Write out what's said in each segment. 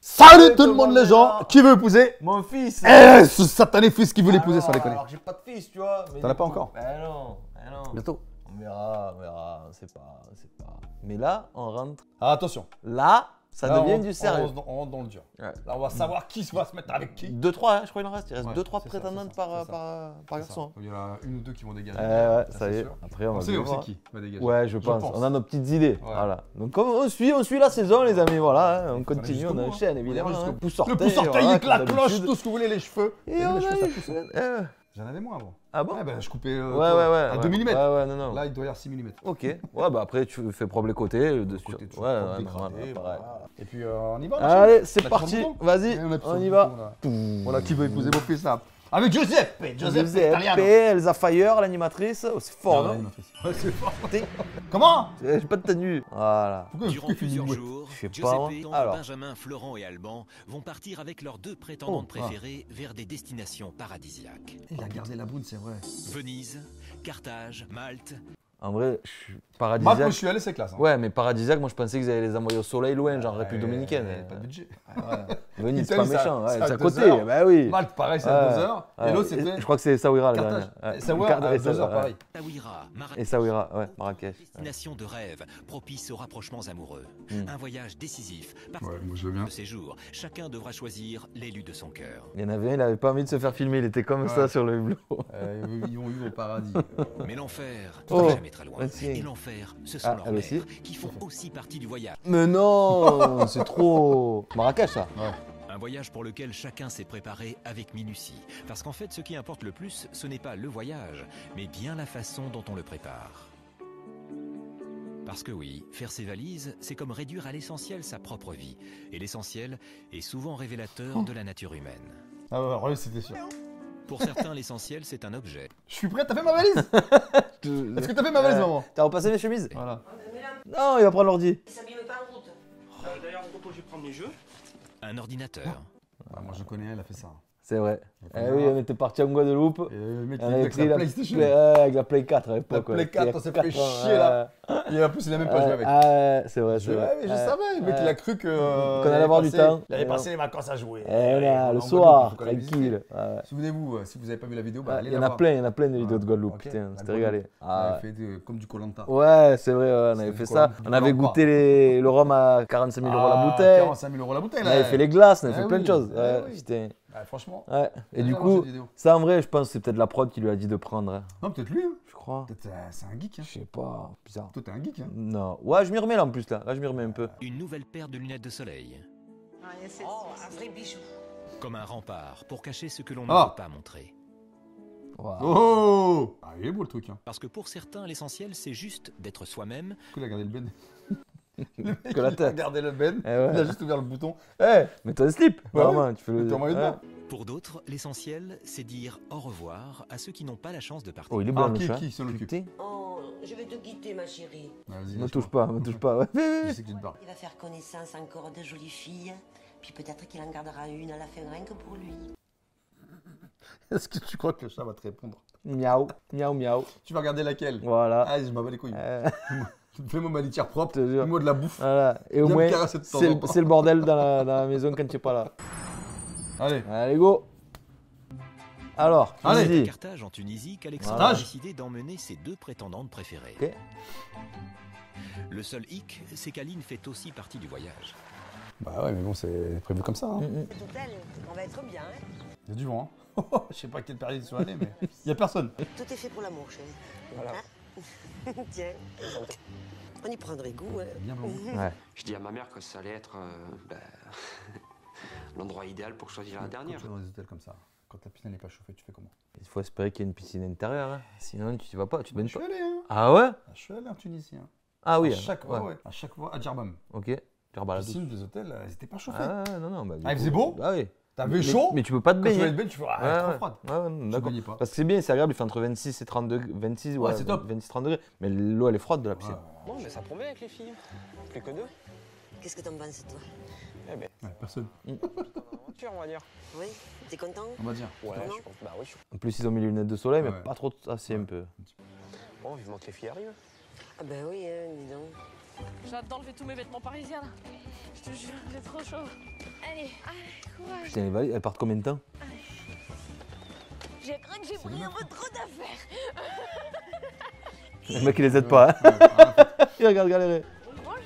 Salut tout le monde les gens, qui veut épouser? Mon fils. Eh, ce satané fils qui veut l'épouser sans déconner. Alors j'ai pas de fils, tu vois. T'en as pas encore? Ben non, ben non. Bientôt. On verra, on sait pas, Mais là, on rentre. Ah, attention. Là, ça Là, devient on- du sérieux. On rentre dans le dur. Ouais. Là, on va savoir qui va se mettre avec qui. 2-3, hein, je crois qu'il en reste. Il reste Ouais, 2-3 c'est ça, prétendantes c'est ça, par, c'est par, par garçon. Il y en a une ou deux qui vont dégager. Ouais, ça c'est y est. sûr. Après, on va On bien sait voir. qui va dégager. Ouais, je pense. On a nos petites idées. Voilà. Donc, comme on suit la saison, les amis. Voilà, hein, on continue, on enchaîne évidemment. jusqu'au Hein. bout. Pouce orteil, Le pouce orteil voilà, avec la comme cloche, d'habitude. tout ce que vous voulez, les cheveux. Et T'as vu, on les cheveux, a ça les pousse. cheveux. J'en avais moins avant. Ah bon? Ouais, bah, je coupais Ouais. à 2 mm. Ouais, non. Là, il doit y avoir 6 mm. Ok. Ouais, bah après, tu fais propre les côtés. Dessus. Côté, tu Ouais, coupes, ouais, dégradé, pareil. voilà. Et puis, on y va. Allez, c'est On appuie sur parti. le bouton. Vas-y, Et appuie sur on le y bouton, va. là. Voilà qui veut épouser mon fils là. Avec Giuseppe Giuseppe, Italiano. Elsa Fire, l'animatrice. Oh, c'est fort, Ah, non? l'animatrice. Ouais, c'est fort. Comment? J'ai pas de tenue. Voilà. Pourquoi Durant il fait une plusieurs mouette? jours, Je sais pas, moi. Giuseppe, Alors. Benjamin, Florent et Alban vont partir avec leurs deux prétendantes Oh, préférées vers des destinations paradisiaques. Il a gardé la brune, c'est vrai. Venise, Carthage, Malte. En vrai, je suis Moi, quand paradisiaque. je suis allé, c'est classe. Hein. Ouais, mais paradisiaque, moi je pensais qu'ils allaient les envoyer au soleil loin, genre République dominicaine. Pas de budget. Venise, c'est Italie, pas méchant, c'est ouais, à c'est à 2 côté. heures. Bah oui. Malte, pareil, c'est à 2 heures. Et l'autre, c'était. Je crois que c'est Essaouira, le Carthage. dernier. Essaouira, à 2 heures, ouais. pareil. Taouira, Essaouira, ouais, Marrakech. destination de rêve, propice aux rapprochements amoureux. Un voyage décisif. Parce Ouais, moi je veux bien. que ce séjour, chacun devra choisir l'élu de son cœur. Il y en avait un, il avait pas envie de se faire filmer, il était comme Ouais. ça sur le hublot. Ils ont eu au paradis. Mais l'enfer Oh, n'est jamais très loin. merci. Et l'enfer, ce sont Ah, leurs elle aussi. mères, qui font aussi partie du voyage. Mais non, c'est trop. Marrakech, ça. Ouais. Un voyage pour lequel chacun s'est préparé avec minutie. Parce qu'en fait, ce qui importe le plus, ce n'est pas le voyage, mais bien la façon dont on le prépare. Parce que oui, faire ses valises, c'est comme réduire à l'essentiel sa propre vie. Et l'essentiel est souvent révélateur de la nature humaine. Ah ouais, alors lui, c'était sûr. Pour certains, l'essentiel, c'est un objet. Je suis prêt, t'as fait ma valise? Est-ce que t'as fait ma valise, maman? T'as repassé mes chemises? Voilà. Non, il va prendre l'ordi. Il s'abîme pas en route. D'ailleurs, en gros, je vais prendre les jeux. Un ordinateur. Ah, moi je connais, elle a fait ça. C'est vrai. Il a Eh fait oui, ça. on était parti en Guadeloupe. Et le mec, On il avait avec pris sa la PlayStation. avec la Play 4 à l'époque. La Play 4, on s'est fait 4 chier, là. Et en plus, il a même pas joué avec. C'est vrai, c'est vrai. Ouais, mais je savais, le mec, il a cru que. Qu'on allait avoir du temps. Il avait passé les vacances à jouer. Et là, le En soir, Guadeloupe, faut qu'on aille tranquille. visiter. Souvenez-vous, si vous n'avez pas vu la vidéo, bah, allez Il y en la a voir. plein, il y en a plein de vidéos de Ouais. Guadeloupe, Ok. putain, La c'était régalé. On Ah, avait fait comme du Koh-Lanta. ouais, c'est vrai, ouais, on C'est avait du fait Koh-Lanta. ça. On avait Du goûté le rhum à 45 000 euros la bouteille. 45 000 euros la bouteille, On là. avait fait les glaces, on avait Eh fait plein de oui, choses. eh Ouais, oui. putain. Ah, franchement. Ouais. Et Allez du voir coup, cette vidéo. ça en vrai, je pense que c'est peut-être la prod qui lui a dit de prendre. Hein. Non, peut-être lui. Hein. Je crois. Peut-être c'est un geek. Hein. Je sais pas, bizarre. Toi, t'es un geek. Hein. Non. Ouais, je m'y remets là en plus là. Là, je m'y remets un peu. Une nouvelle paire de lunettes de soleil. Oh, un vrai bijou. Comme un rempart pour cacher ce que l'on ne Ah. veut pas montrer. Wow. Oh Ah, il est beau le truc. Hein. Parce que pour certains, l'essentiel, c'est juste d'être soi-même. Du coup, il a gardé le ben. Que la Il a tête. gardé le ben. Eh ouais. Il a juste ouvert le bouton. Eh, mets-toi un slip. Ouais, Vraiment, tu fais le. T'es en maillot de Ouais. bain. Pour d'autres, l'essentiel, c'est dire au revoir à ceux qui n'ont pas la chance de partir. Oh, il est Ah, bon, le qui- chat. qui s'en occupe Putain. Oh, je vais te quitter, ma chérie. Vas-y, Me lâche-moi. touche pas, me touche pas. Ouais. Je sais que tu te barres. Il va faire connaissance encore de jolies filles. Puis peut-être qu'il en gardera une à la fin rien que pour lui. Est-ce que tu crois que le chat va te répondre? Miaou, miaou, miaou. Tu vas regarder laquelle? Voilà. Ah, je m'en bats les couilles. Euh, Fais-moi ma litière propre. Je te jure. Fais-moi de la bouffe. voilà. Et au Viens me moins, caresser de temps c'est en temps. c'est le bordel dans la maison quand tu es pas là. Allez. Allez, go. Alors, Allez. Tunisie. Carthage en Tunisie qu'Alexandre Voilà. a décidé d'emmener ses deux prétendantes préférées. Ok. Le seul hic, c'est qu'Aline fait aussi partie du voyage. Bah ouais, mais bon, c'est prévu comme ça. Hein. Cet hôtel, on va être bien, hein. Il y a du vent. Hein. Je sais pas à quelle période ils sont allés, mais il y a personne. Tout est fait pour l'amour, chérie. Voilà. Tiens, on y prendrait goût, hein. Bien blanc. Ouais. Je dis à ma mère que ça allait être l'endroit idéal pour choisir la dernière. Quand tu es dans des hôtels comme ça, quand ta piscine n'est pas chauffée, tu fais comment? Il faut espérer qu'il y ait une piscine intérieure. Hein. Sinon, tu y vas pas, tu te baignes Je suis pas. allé, hein. Ah ouais? Je suis allé en Tunisie. Hein. Ah oui. À chaque fois, ouais. À chaque fois, à Djerbam. Ok. Tu La rebalades. piscine des hôtels, elles étaient pas chauffées. Ah non, non. Bah, du Ah, il coup, faisait beau? Ah oui. T'avais chaud? Mais tu peux pas te Quand tu vas baigner. te baigner, tu fais ah, Ouais, elle est trop ouais. froide. Ouais, non, d'accord. baignais pas. Parce que c'est bien, c'est agréable, il fait entre 26 et 32, 26, Ouais, c'est top. 26-30 degrés. Mais l'eau, elle est froide de la piscine. Bon, mais ça promet avec les filles. Plus que deux. Qu'est-ce que t'en penses, toi? Eh ben, Ouais, personne. aventure, on va dire. Oui? T'es content? On va dire. Ouais, Non. je pense. Bah oui, je suis. En plus, ils ont mis les lunettes de soleil, mais Ouais. pas trop assez un peu. Bon, vivement que les filles arrivent. Ah ben oui, hein, dis donc. J'ai hâte d'enlever tous mes vêtements parisiens là. Je te jure, j'ai trop chaud. Allez, courage. Putain, elle part combien de temps? J'ai cru que j'ai pris un peu trop d'affaires. Le mec il les aide pas, hein. Il regarde galérer. Bonjour.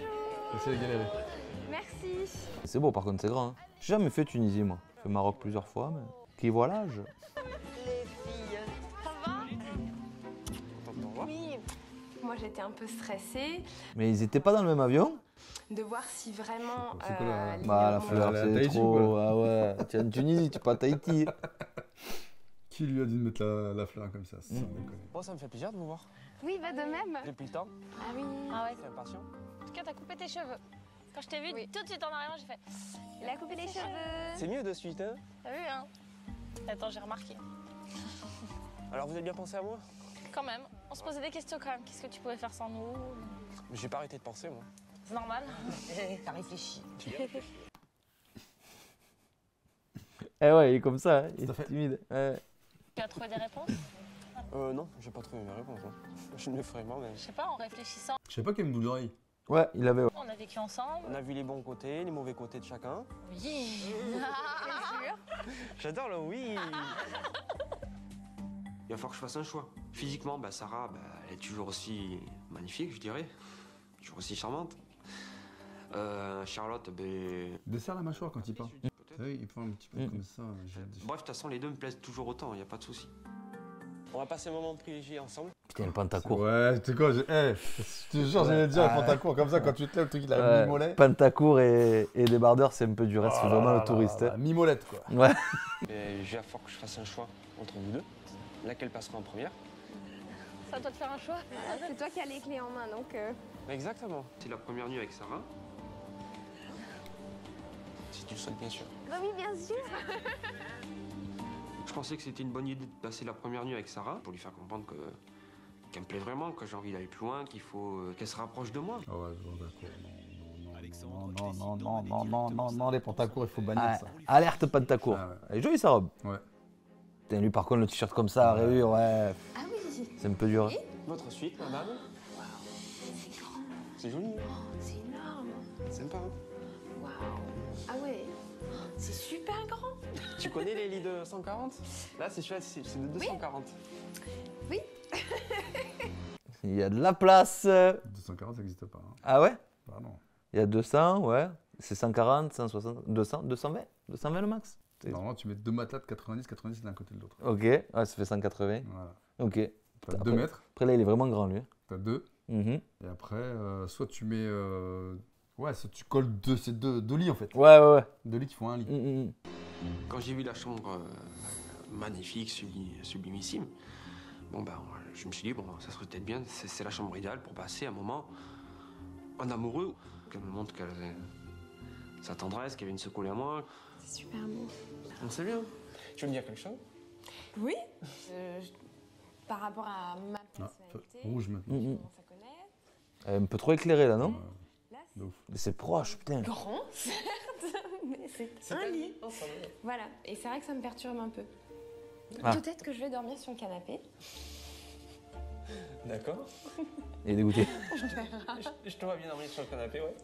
Essaye de galérer. Merci. C'est beau par contre, c'est grand. Hein. J'ai jamais fait Tunisie moi. J'ai fait Maroc plusieurs fois, mais qui voit l'âge. Les filles. Ça va? T'entends? Oui. Moi j'étais un peu stressée Mais ils étaient pas dans le même avion? de voir si vraiment. C'est quoi la- Bah la mon- fleur, la c'est Tahiti, trop. Ah ouais, tu es en Tunisie, tu es pas à Tahiti. Qui lui a dit de mettre la fleur comme ça, sans déconner? Bon, ça me fait plaisir de vous voir. Oui, bah de même. Depuis le temps, Ah oui. Ah ouais. c'est impatient. En tout cas, t'as coupé tes cheveux. Quand je t'ai vu tout de suite en arrière, j'ai fait. Il a coupé les cheveux. C'est mieux de suite, hein? T'as vu, hein? Attends, j'ai remarqué. Alors vous avez bien pensé à moi? Quand même, on se posait des questions quand même. Qu'est-ce que tu pouvais faire sans nous? J'ai pas arrêté de penser, moi. C'est normal. T'as réfléchi. Eh ouais, il est comme ça, hein. Il Tout à est fait. timide. Ouais. Tu as trouvé des réponses? Non, j'ai pas trouvé mes réponses. Hein. Je ne le ferai moi-même. Je sais pas, en réfléchissant. Je sais pas quelle boule d'oreille. Ouais, il avait. On a vécu ensemble. On a vu les bons côtés, les mauvais côtés de chacun. Oui. C'est sûr. J'adore le oui. Il va falloir que je fasse un choix. Physiquement, Sarah, elle est toujours aussi magnifique, je dirais. Toujours aussi charmante. Charlotte, Desserre la mâchoire quand il parle. peut-être. Oui, il parle un petit peu comme ça. Bref, de toute façon, les deux me plaisent toujours autant, il n'y a pas de souci. On va passer un moment privilégié ensemble. Putain, le pantacourt. Ouais, tu sais quoi, je te jure, j'allais te dire, le pantacourt comme ça, quand tu te lèves, le truc il a Ouais. mi-mollet. Pantacourt et débardeur, c'est un peu du reste, c'est Oh vraiment là le touriste. là, hein. mi-molette quoi. Ouais. Et je vais falloir que je fasse un choix entre vous deux. Laquelle passera en première? C'est à toi de faire un choix. C'est toi qui as les clés en main, donc Exactement. C'est la première nuit avec Sarah. Si tu le souhaites, bien sûr. bah oui, bien sûr. Je pensais que c'était une bonne idée de passer la première nuit avec Sarah pour lui faire comprendre qu'elle me plaît vraiment, que j'ai envie d'aller plus loin, qu'il faut qu'elle se rapproche de moi. Ah ouais, je vois, d'accord. Non, les pantacours, il faut bannir Ah, ça. alerte pantacourt. Ah ouais. Elle est jolie sa robe. Ouais. Putain, lui par contre, le t-shirt comme ça, à rayures, ouais. Ah oui, C'est un peu dur. hein. Votre suite, madame. c'est grand, C'est joli, hein? c'est énorme. Sympa, hein? Waouh. Ah ouais, c'est super grand. Tu connais les lits de 140? Là, c'est celui-là, c'est de 240. Il y a de la place. 240, ça n'existe pas. Hein. Ah ouais? Bah non. Il y a 200, ouais. C'est 140, 160, 200, 220? 220 le max? Normalement, tu mets deux matelas de 90 d'un côté de l'autre. Ok, ouais, ça fait 180. Voilà. Ok. T'as Après- 2 mètres, Après là, il est vraiment grand lui. t'as 2. Mhm. Et après, soit tu mets. Ouais, soit tu colles c'est deux lits en fait. Ouais, ouais, ouais. 2 lits qui font un lit. Mhm. Quand j'ai vu la chambre magnifique, sublimissime, je me suis dit, ça serait peut-être bien, c'est la chambre idéale pour passer un moment en amoureux. Qu'elle me montre qu'elle sa tendresse, qu'elle vient de se coller à moi. C'est super beau. On sait bien. Tu veux me dire quelque chose? Oui. Par rapport à ma Ah, personnalité, rouge maintenant. Mhm. on commence à connaître. Elle est un peu trop éclairée là, non? Là, De ouf. Mais c'est proche, putain. c'est grand, certes, mais c'est un lit. Voilà, et c'est vrai que ça me perturbe un peu. Ah. Peut-être que je vais dormir sur le canapé. D'accord. Il est dégoûté. Je te vois bien dormir sur le canapé, ouais.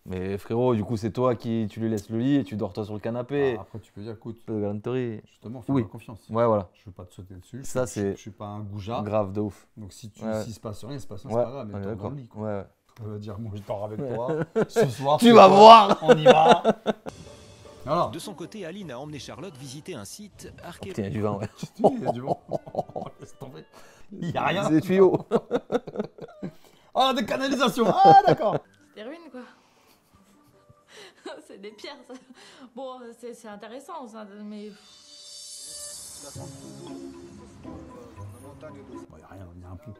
Mais frérot, du coup, c'est toi qui tu lui laisses le lit et tu dors toi sur le canapé. Ah, après, tu peux dire, écoute, Peu de galanterie. justement, fais-moi Oui. confiance. Ouais, voilà. Je veux pas te sauter dessus. Ça, c'est Je suis pas un goujat. grave de ouf. Donc si Ouais. s'il se passe rien, il se passe rien, Ouais, c'est pas grave, mais on est t'es dans d'accord. le lit. Quoi. Ouais, ouais. Ça veut dire, moi je dors avec toi. Ce soir, Tu vas voir. On y va. Alors, De son côté, Aline a emmené Charlotte visiter un site Putain, il y a archéologique. du vent, ouais. il y a du vent. Laisse tomber. Il y a rien. C'est des tuyaux. Oh, des canalisations. Ah, d'accord. Des ruines, quoi. C'est des pierres, ça. Bon, c'est intéressant, ça, mais. Il y a rien, il y a un pont.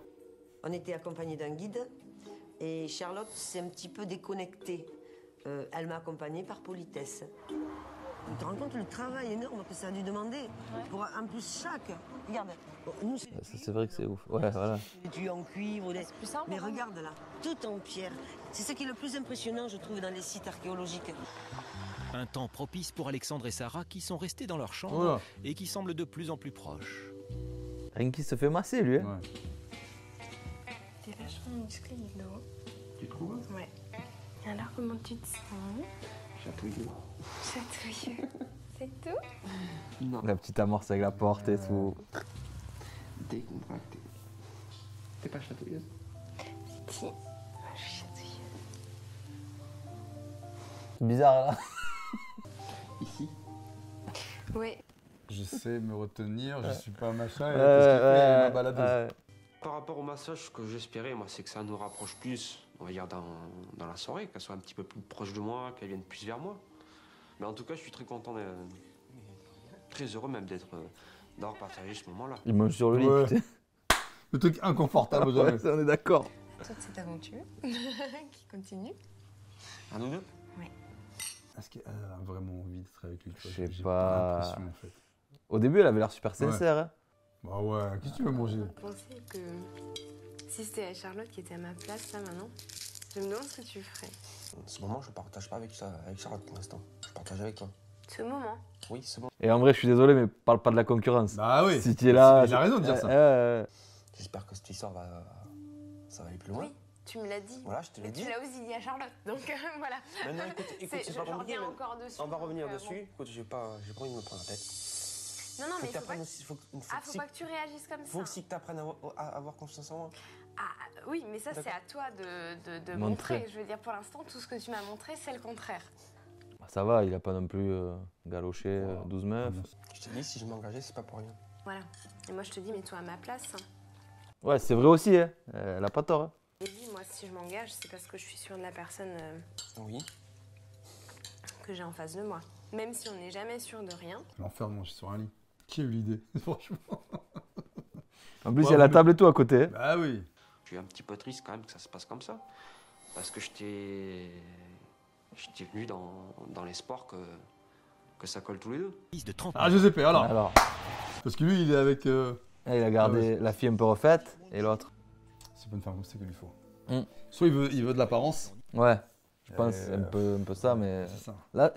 On était accompagné d'un guide et Charlotte s'est un petit peu déconnectée. Elle m'a accompagnée par politesse. Tu te rends compte le travail énorme que ça a dû demander pour en plus chaque. Regarde, bon, nous c'est C'est vrai que c'est ouf. Ouais, voilà. des tuyaux en cuivre, C'est plus simple. mais hein. regarde là, tout en pierre. C'est ce qui est le plus impressionnant, je trouve, dans les sites archéologiques. Un temps propice pour Alexandre et Sarah qui sont restés dans leur chambre Voilà. et qui semblent de plus en plus proches. Rien qui se fait masser, lui. Hein. Ouais. T'es vachement musclé, Ludo. Tu trouves? Ouais. Alors, comment tu te sens? Chatouilleux. Chatouilleux. C'est tout? Non. La petite amorce avec la porte et tout. Décontracté. T'es pas chatouilleuse? Si. Moi, je suis chatouilleuse. Bizarre là. Ici. Oui. Je sais me retenir, je suis pas un machin, et qu'est-ce qu'il fait, ma baladeuse. Par rapport au massage, ce que j'espérais, moi, c'est que ça nous rapproche plus, on va dire, dans la soirée, qu'elle soit un petit peu plus proche de moi, qu'elle vienne plus vers moi. Mais en tout cas, je suis très content, très heureux même d'avoir partagé ce moment-là. Il mange sur le lit, Ouais. putain. Le truc inconfortable, jamais. Ouais, ça, on est d'accord. Toute cette aventure qui continue. À nous deux? Est-ce qu'elle a vraiment envie d'être avec lui? Tu vois? Je sais J'ai pas. l'impression, en fait. Au début, elle avait l'air super sincère. Hein. Bah ouais, qu'est-ce que tu veux manger? Je pensais que si c'était Charlotte qui était à ma place, là maintenant, je me demande ce que tu ferais. Ce moment, je partage pas avec Charlotte pour l'instant. Je partage avec toi. Ce moment. Oui, c'est bon. Et en vrai, je suis désolé, mais parle pas de la concurrence. Bah oui. Si tu es là. Il a raison de dire ça. J'espère que cette histoire ça va aller plus loin. Oui, tu me l'as dit. Voilà, je te l'ai Mais dit. tu l'as aussi dit à Charlotte, donc voilà. Maintenant, écoute, c'est Je pas compliqué. reviens encore dessus. On va revenir donc, dessus. bon. Écoute, j'ai pas envie de me prendre la tête. Non, non, mais Faut que t'apprennes aussi. Faut faut pas que tu réagisses comme faut ça. aussi que t'apprennes à avoir confiance en moi. Ah, oui, mais ça, c'est D'accord. à toi de Montrer. montrer. Je veux dire, pour l'instant, tout ce que tu m'as montré, c'est le contraire. Ça va, il a pas non plus galoché 12 meufs. Je te dis, si je m'engageais, c'est pas pour rien. Voilà. Et moi, je te dis, mets-toi à ma place. Ouais, c'est vrai aussi, hein. Elle a pas tort. Hein. Et dis, moi, si je m'engage, c'est parce que je suis sûre de la personne Oui. que j'ai en face de moi. Même si on n'est jamais sûr de rien. L'enfer de manger sur un lit. Qui a eu l'idée? Franchement. En plus, il Ouais, y a la mais- table et tout à côté. Hein. Bah oui. Je suis un petit peu triste quand même que ça se passe comme ça. Parce que j'étais venu dans l'espoir que ça colle tous les deux. Fils de 30 Ah, Giuseppe, alors. Alors, Parce que lui, il est avec. il a gardé la fille un peu refaite et l'autre. C'est pas une femme comme ça qu'il lui faut. Mm. Soit il veut de l'apparence. Ouais, je pense Euh, un peu ça, mais C'est ça. là,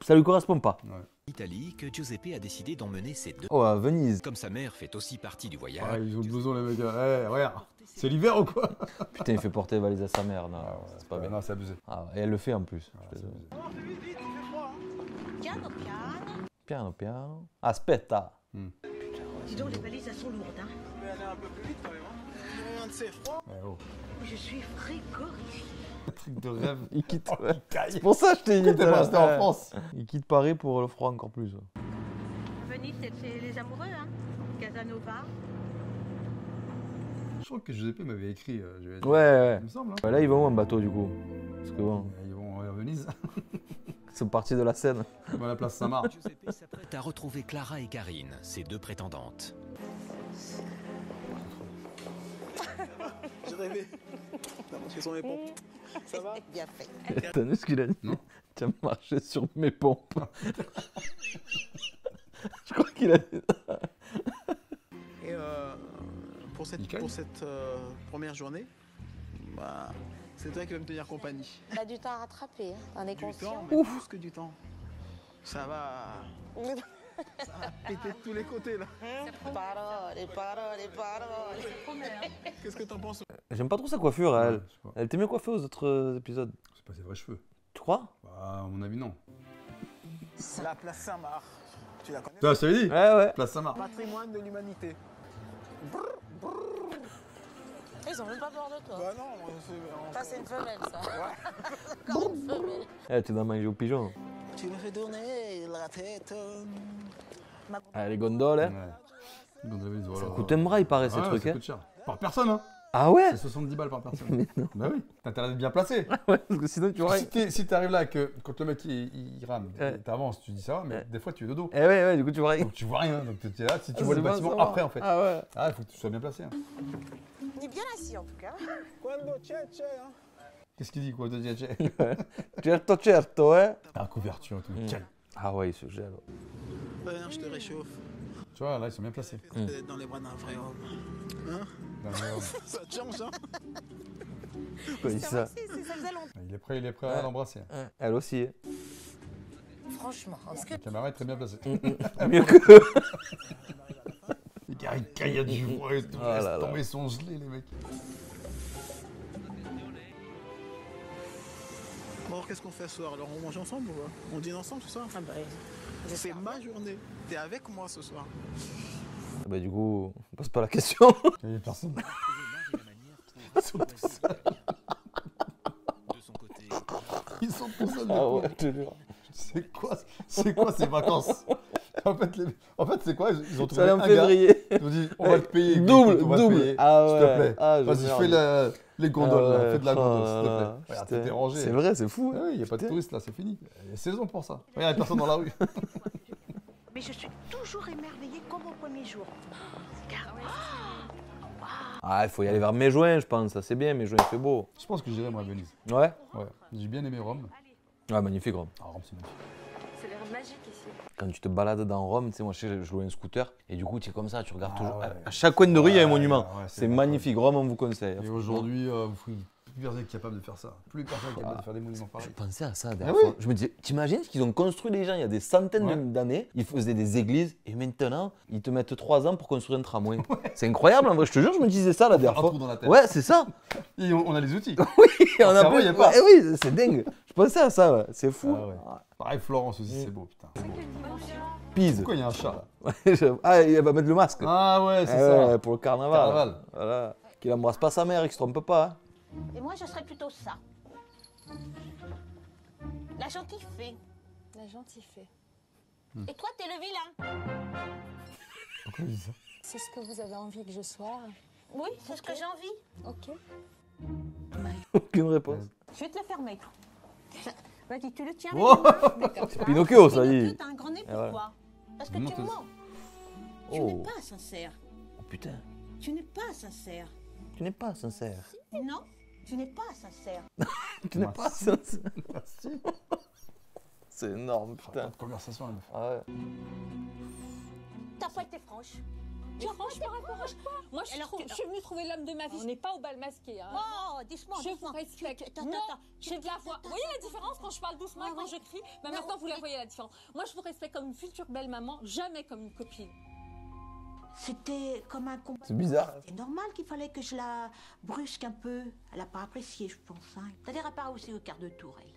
ça lui correspond pas. Ouais. Italie que Giuseppe a décidé d'emmener ses deux. Oh, à Venise. Comme sa mère fait aussi partie du voyage, Pareil, ils ont le blouson, les mecs. Eh, regarde. C'est l'hiver ou quoi? Putain, il fait porter valise à sa mère. Non, c'est pas bien. Non, c'est abusé. Ah, et elle le fait en plus. Ah, Je suis c'est désolé. abusé. Piano, piano. Aspetta. Dis donc, les valises, elles sont lourdes, hein. Eh, oh. Je suis frigorifiée. Truc de rêve. Il quitte. Oh, il caille. C'est pour ça que je t'ai dit. T'es pas resté en France. Il quitte Paris pour le froid encore plus. Venise, c'est chez les amoureux, hein. Casanova. Je crois que Giuseppe m'avait écrit. Je lui ai dit. Ouais. Il me semble. Hein. Ouais, là, ils vont en bateau du coup. Parce que bon, Ils vont à Venise. ils sont partis de la Seine. Ils vont à la place Saint-Marc. Giuseppe s'apprête à retrouver Clara et Karine, ses deux prétendantes. J'ai rêvé. Ce sont mes pompes. Ça va? Bien fait. T'as vu ce qu'il a dit? Non. Tu as marché sur mes pompes. Je crois qu'il a dit. Et pour cette Nickel. première journée, bah, c'est toi qui vas me tenir compagnie. T'as du temps à rattraper, hein. T'en es Du conscient. temps, mais plus que du temps. Ça va péter de tous les côtés là. Parole. Qu'est-ce que t'en penses? J'aime pas trop sa coiffure, elle. Ouais, je sais pas. Elle était mieux coiffée aux autres épisodes. C'est pas ses vrais cheveux. Tu crois? Bah, à mon avis, non. La place Saint-Marc. Tu la connais? Tu vois, ça veut dit? Ouais. Place Saint-Marc. Patrimoine de l'humanité. Ils ont même pas peur de toi. Bah non, Ça, c'est une femelle, ça. Encore une femelle. Eh, tu dois manger au pigeon. tu me fais tourner la tête. Ah, les gondoles, hein. Ouais. Gondola, Ça voilà. coûte un bras, il paraît, ces Ouais, trucs. ça Hein. coûte cher. Par personne, hein. Ah ouais? C'est 70 balles par personne. Mais non. Bah oui. T'as intérêt d'être bien placé. Ouais, parce que sinon tu vois. Si t'arrives là, que quand le mec il rame, Ouais. t'avances, tu dis ça va, mais Ouais. des fois tu es de dos. Eh ouais, du coup tu vois rien. Donc tu vois rien. Donc tu es là, si tu Ah, vois c'est le bon à bâtiment savoir. après en fait. Ah ouais. Ah, il faut que tu sois bien placé. Hein. On est bien assis, en tout cas. Quando c'è, hein. Qu'est-ce qu'il dit quoi de Diaché? Certo, certo, hein. Ah, couverture et tout. Calme. Ah ouais, il se gèle. Viens, je te réchauffe. Tu vois, là ils sont bien placés. D'être dans les bras d'un vrai homme. Hein? Dans le- Ça te change, hein? Quoi, il dit ça? Ça faisait longtemps. Il est prêt à l'embrasser. Hein, elle aussi. Hein. Franchement, est-ce que La caméra est très bien placée. Mieux que. Il y a du voix et tout. Ah Laisse là là. tomber, ils sont gelés les mecs. Alors qu'est-ce qu'on fait ce soir? Alors on mange ensemble ou quoi? On dîne ensemble ce soir? Ah bah, C'est ma journée. T'es avec moi ce soir. Bah du coup, on passe pas la question. Il y a personne. Ils sont tous seuls. De son côté, Ils sont tous seuls. Ah ouais, je te jure. C'est quoi ces vacances? En fait, c'est quoi? Ils ont trouvé Ça allait en un gars. février. Ils ont dit, on va te payer. Double, écoute, on va te double. payer, Ah s'il te ouais. plaît. Ah, je Vas-y, merde. fais les gondoles, Ah là. ouais. Fais de la gondole, s'il te Oh là là. plaît. Regarde, Putain. t'es rangé. C'est vrai, c'est fou. Ah oui, il n'y a pas de touristes là, c'est fini. Il y a saison pour ça. Regarde, il n'y a personne dans la rue. Mais je suis toujours émerveillée comme au premier jour. Regarde. Ah, il faut y aller vers mai-juin, je pense. Ça c'est bien, mai-juin, il fait beau. Je pense que j'irai moi à Venise. Ouais. Ouais. J'ai bien aimé Rome. Ouais, magnifique Rome. Ah, Rome, c'est magnifique. C'est l'air magique ici. Quand tu te balades dans Rome, tu sais, moi je louais un scooter et du coup tu es comme ça, tu regardes Ah toujours. ouais. À chaque coin de rue, il y a un Ouais, monument. ouais, c'est magnifique, Rome, on vous conseille. Et aujourd'hui, plus personne est capable de faire ça. Plus personne est capable de faire des monuments Je pareils. pensais à ça la Ah dernière oui. fois. Je me disais, t'imagines ce qu'ils ont construit les gens il y a des centaines d'années, ils faisaient des églises et maintenant ils te mettent 3 ans pour construire un tramway. C'est incroyable en vrai, je te jure, je me disais ça la dernière Un fois. trou dans la tête. Ouais, c'est ça. Et on a les outils. Oui, on a cerveau, plus. y a pas. Ouais, oui, c'est dingue. Je pensais à ça, ouais. C'est fou. Ah ouais. Pareil, Florence aussi, c'est beau, putain. Pise. Pourquoi il y a un chat là? Ah, elle va mettre le masque. Ah ouais, c'est Eh ça. ouais, pour le carnaval. Carnaval. Voilà. Qu'il embrasse pas sa mère, il se trompe pas. Hein. Et moi, je serais plutôt ça. La gentille fée. La gentille fée. Et toi, t'es le vilain. Pourquoi il dit ça? C'est ce que vous avez envie que je sois. Oui, c'est ce que j'ai envie. Ok. Aucune réponse. Je vais te le fermer. Vas-y, tu le tiens. Oh. D'accord. Pinocchio, ça y est. T'as un grand nez, Et voilà. pourquoi? Parce que Non, tu t'as- mens. Tu Oh. n'es pas sincère. Oh putain, Tu n'es pas sincère. tu n'es pas sincère. Non, tu n'es pas sincère. Tu n'es pas sincère. Merci. C'est énorme, Pas putain. de conversation, la meuf. Ah ouais. T'as pas été franche. Tu es franche par rapport à quoi? Moi, je suis venue trouver l'homme de ma vie. On n'est pas au bal masqué. Hein. Oh, doucement, Je doucement. vous respecte. Attends, Non, attends. j'ai de la voix. Vous voyez la différence quand je parle doucement et quand je crie? Bah, Non, maintenant, vous la voyez la différence. Moi, je vous respecte comme une future belle maman, jamais comme une copine. C'était comme un combat. C'est bizarre. C'est normal qu'il fallait que je la brusque un peu. Elle n'a pas apprécié, je pense. Hein. C'est-à-dire, à part aussi au quart de tour, elle.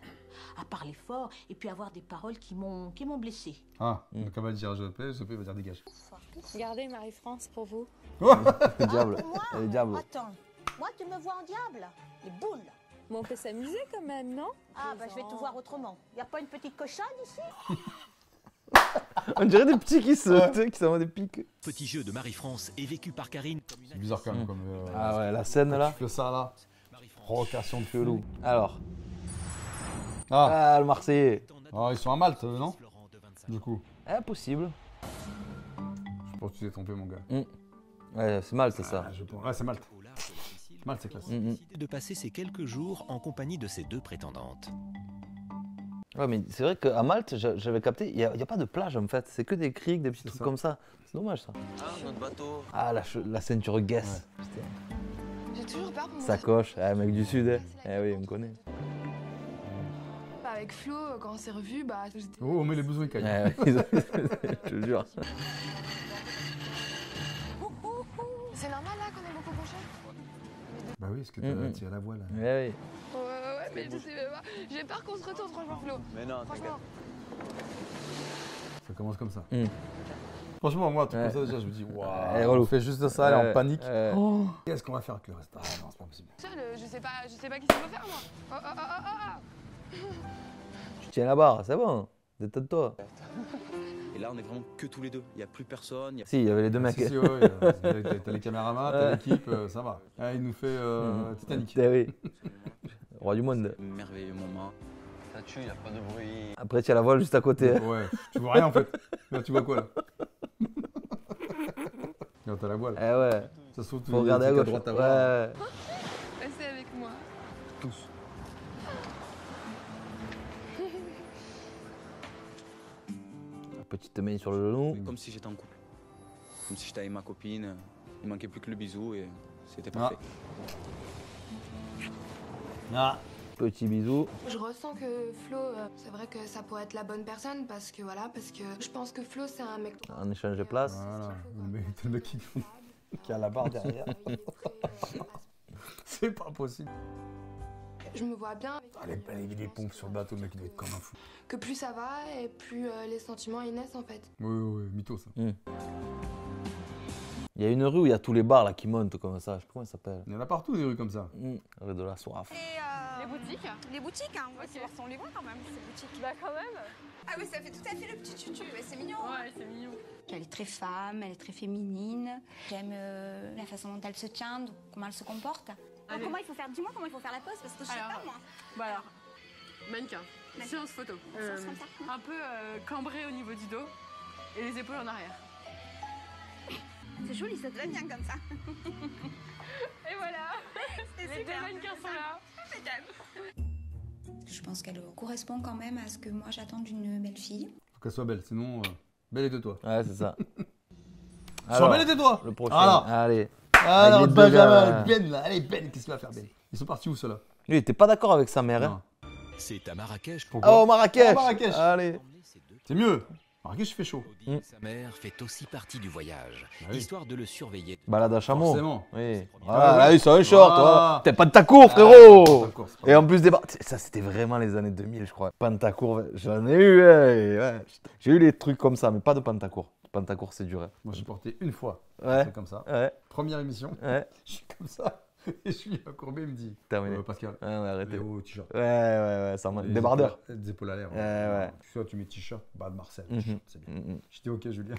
À parler fort et puis avoir des paroles qui m'ont blessée. Ah, donc elle va dire je paie, va dire dégage. Regardez Marie-France pour vous. Le diable. Ah, pour moi, Elle est diable. Attends, moi, tu me vois en diable. Les boules. Bon, on peut s'amuser quand même, non? Ah, bah, je vais te voir autrement. Y a pas une petite cochonne ici? On dirait des petits qui se, qui s'envoient des pics. Petit jeu de Marie-France est vécu par Karine comme une C'est bizarre quand même. Comme, Ah ouais, la scène là. tu fais ça là. Provocation de Chelou. Alors. Ah, Ah, le Marseillais. ils sont à Malte, non? Du coup. Impossible. Je pense que tu t'es trompé, mon gars. Ouais, c'est mal, c'est ça. Ah, ouais, c'est Malte. Malte, c'est classe. de passer ces quelques jours en compagnie de ses 2 prétendantes. Ouais, mais c'est vrai qu'à Malte, j'avais capté, il n'y a pas de plage en fait. C'est que des criques, des petits trucs ça. comme ça. C'est dommage ça. Ah, notre bateau. Ah, la ceinture Guess. Putain. J'ai toujours peur pour moi. Sacoche. Ah, mec du Sud, hein. Eh oui, on me connaît. Bah, avec Flo, quand on s'est revus, bah j'étais. Oh, on met les besoins cailles. Ouais, je te jure. C'est normal là qu'on ait beaucoup penché? Bah oui, parce que tu as la voile. Ouais, oui. Ouais, mais je sais pas. J'ai peur qu'on se retourne, franchement, Flo. Mais non, Franchement. Ça commence comme ça. Franchement, moi, tout comme ça, déjà, je me dis, Elle est waouh, relou. on fait juste ça, elle est en panique. Oh. Qu'est-ce qu'on va faire avec le reste? Ah non, c'est pas possible. Seul, je sais pas qui ça va faire, moi. Oh, oh, oh, oh, oh. Tu tiens la barre, c'est bon. Détends-toi. Et là, on est vraiment que tous les deux. Il n'y a plus personne. Si, il y avait les deux mecs. Si, ouais, t'as les caméramans, t'as l'équipe, ça va. Ah, il nous fait Titanic. Eh oui. Roi du monde. Merveilleux moment. Ça tue, il n'y a pas de bruit. Après, tu as la voile juste à côté. hein. Ouais, tu vois rien en fait. Là, tu vois quoi là? Là, t'as la voile. Eh ouais. Ça se trouve, tu Faut regarder à gauche. droite à Ouais. voir. Restez avec moi. Tous. Petite main sur le genou. Comme si j'étais en couple. Comme si j'étais avec ma copine. Il manquait plus que le bisou et c'était parfait. Ah. Petit bisou. Je ressens que Flo, c'est vrai que ça pourrait être la bonne personne parce que je pense que Flo c'est un mec. En échange de place. Voilà. Le mec qui a la barre derrière. C'est pas possible. je me vois bien. Les pompes sur le bateau, le mec, il doit être comme un fou. Que plus ça va et plus les sentiments ils naissent en fait. Oui, mytho ça. Il y a une rue où il y a tous les bars là qui montent comme ça, je sais pas comment ça s'appelle. Il y en a partout des rues comme ça. Rue de la soif. Les boutiques? Les boutiques, hein, on les voit quand même, ces boutiques. Bah quand même. Ah oui, ça fait tout à fait le petit tutu, ouais, c'est mignon. Ouais, c'est mignon. Elle est très femme, elle est très féminine. J'aime la façon dont elle se tient, comment elle se comporte. Comment il faut faire, dis-moi comment il faut faire la pose, parce que je sais pas moi. Bah alors, mannequin, séance photo. Un peu cambré au niveau du dos et les épaules en arrière. C'est joli, ça te va bien comme ça. Et voilà, les deux mannequins sont là. Je pense qu'elle correspond quand même à ce que moi j'attends d'une belle fille. Faut qu'elle soit belle, sinon, belle et tais-toi. Ouais, c'est ça. Sois belle et tais-toi. Le prochain, alors. Allez. Alors, Avec les Benjamin, deux, Ben là, allez Ben, qu'est-ce qu'il va faire Ben? Ils sont partis où ceux-là? Lui, il était pas d'accord avec sa mère. Hein. C'est à Marrakech. Oh, Marrakech. Marrakech. Allez. C'est mieux. Marrakech, il fait chaud. Sa mère fait aussi partie du voyage, histoire de le surveiller. Balade à chameau. Forcément. Oui. Ah, Voilà, oui. c'est un short. Voilà. Voilà. T'es Pantacourt, frérot. Pantacourt, c'est pas Et en plus des bars. Ça, c'était vraiment les années 2000, je crois. Pantacourt, j'en ai eu. Ouais. J'ai eu les trucs comme ça, mais pas de Pantacourt. Pantacourt, c'est dur. Moi, j'ai porté une fois. Ouais. C'est comme ça. Ouais. Première émission. Ouais. Je suis comme ça. Et je suis courbé, il me dit. Terminé. Pascal. Ouais, arrêtez. Léo, t-shirt. Ouais, ça m'a. Débardeur. Des épaules à l'air. Ouais. Soit tu mets t-shirt, bas de Marseille. T-shirt, c'est bien. J'étais ok, Julien.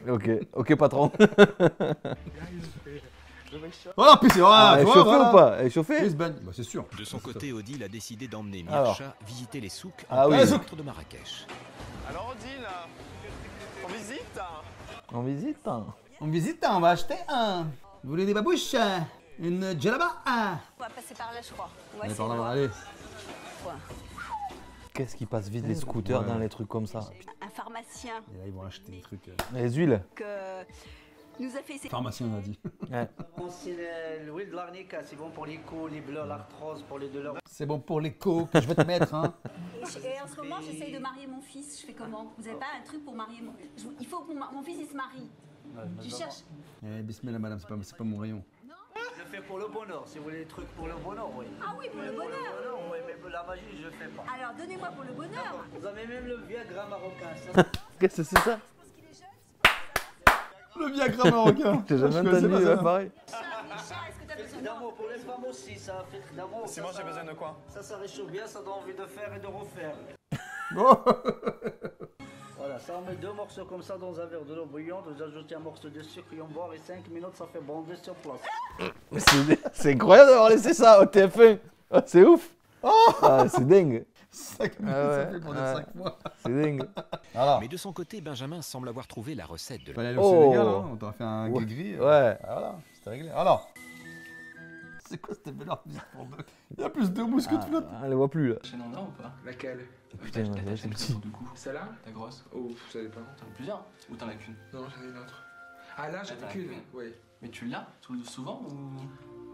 Ok, patron. Voilà, puis c'est. Elle est chauffée ou pas? Elle est chauffée? Bah, c'est sûr. De son côté, Odile a décidé d'emmener Alors. Mircha visiter les souks Ah en oui. plein centre de Marrakech. Alors Odile, on visite? En visite hein. On visite, on va acheter un. Vous voulez des babouches? Une djellaba? On va passer par là, je crois. On va Allez, essayer par de là, voir. allez. Qu'est-ce qui passe vite les scooters dans les trucs comme ça? Un pharmacien Et là, ils vont acheter des trucs. Les huiles. que nous a fait essayer. Pharmacien, on a dit. Ouais. C'est l'huile de l'arnica, c'est bon pour les coups, les bleus, l'arthrose, pour les douleurs. C'est bon pour l'écho que je vais te mettre, hein. Et en ce moment, j'essaye de marier mon fils. Je fais comment? Vous n'avez pas un truc pour marier mon... Il faut que mon fils il se marie. Je cherche. Eh, bismillah, madame, c'est pas mon rayon. Je le fais pour le bonheur, si vous voulez des trucs pour le bonheur, oui. Ah oui, pour le bonheur. Oui, mais la magie, je fais pas. Alors donnez-moi pour le bonheur. Vous avez même le Viagra marocain, ça. Qu'est-ce que c'est ça? Le Viagra marocain. J'ai jamais entendu, pareil. Est-ce que t'as besoin D'amour pour les femmes aussi, ça fait d'amour. C'est moi, j'ai besoin de quoi? Ça réchauffe bien, ça donne envie de faire et de refaire. Bon. Voilà, ça on met 2 morceaux comme ça dans un verre de l'eau bouillante, vous ajoutez un morceau de sucre et on boit et 5 minutes ça fait bander sur place. C'est incroyable d'avoir laissé ça au TF1. Oh, c'est ouf. C'est dingue. 5 minutes, ça fait pour 5 mois. C'est dingue. Alors. Mais de son côté, Benjamin semble avoir trouvé la recette de Fallait aller au Sénégal, hein. On t'aurait fait un gris-gris. Ouais. Voilà, c'était réglé. Alors. C'est quoi cette belle artiste pour deux? Il y a plus de mousse que de flotte. On les voit plus là. Chaîne en or ou pas? Laquelle? Putain, ouais, c'est petit. Celle-là? Ta grosse? Oh, ça dépend. T'en as plusieurs? Ou t'en as qu'une? Non, j'en ai une autre. Ah là, j'en ai qu'une, oui. Mais tu l'as souvent ou?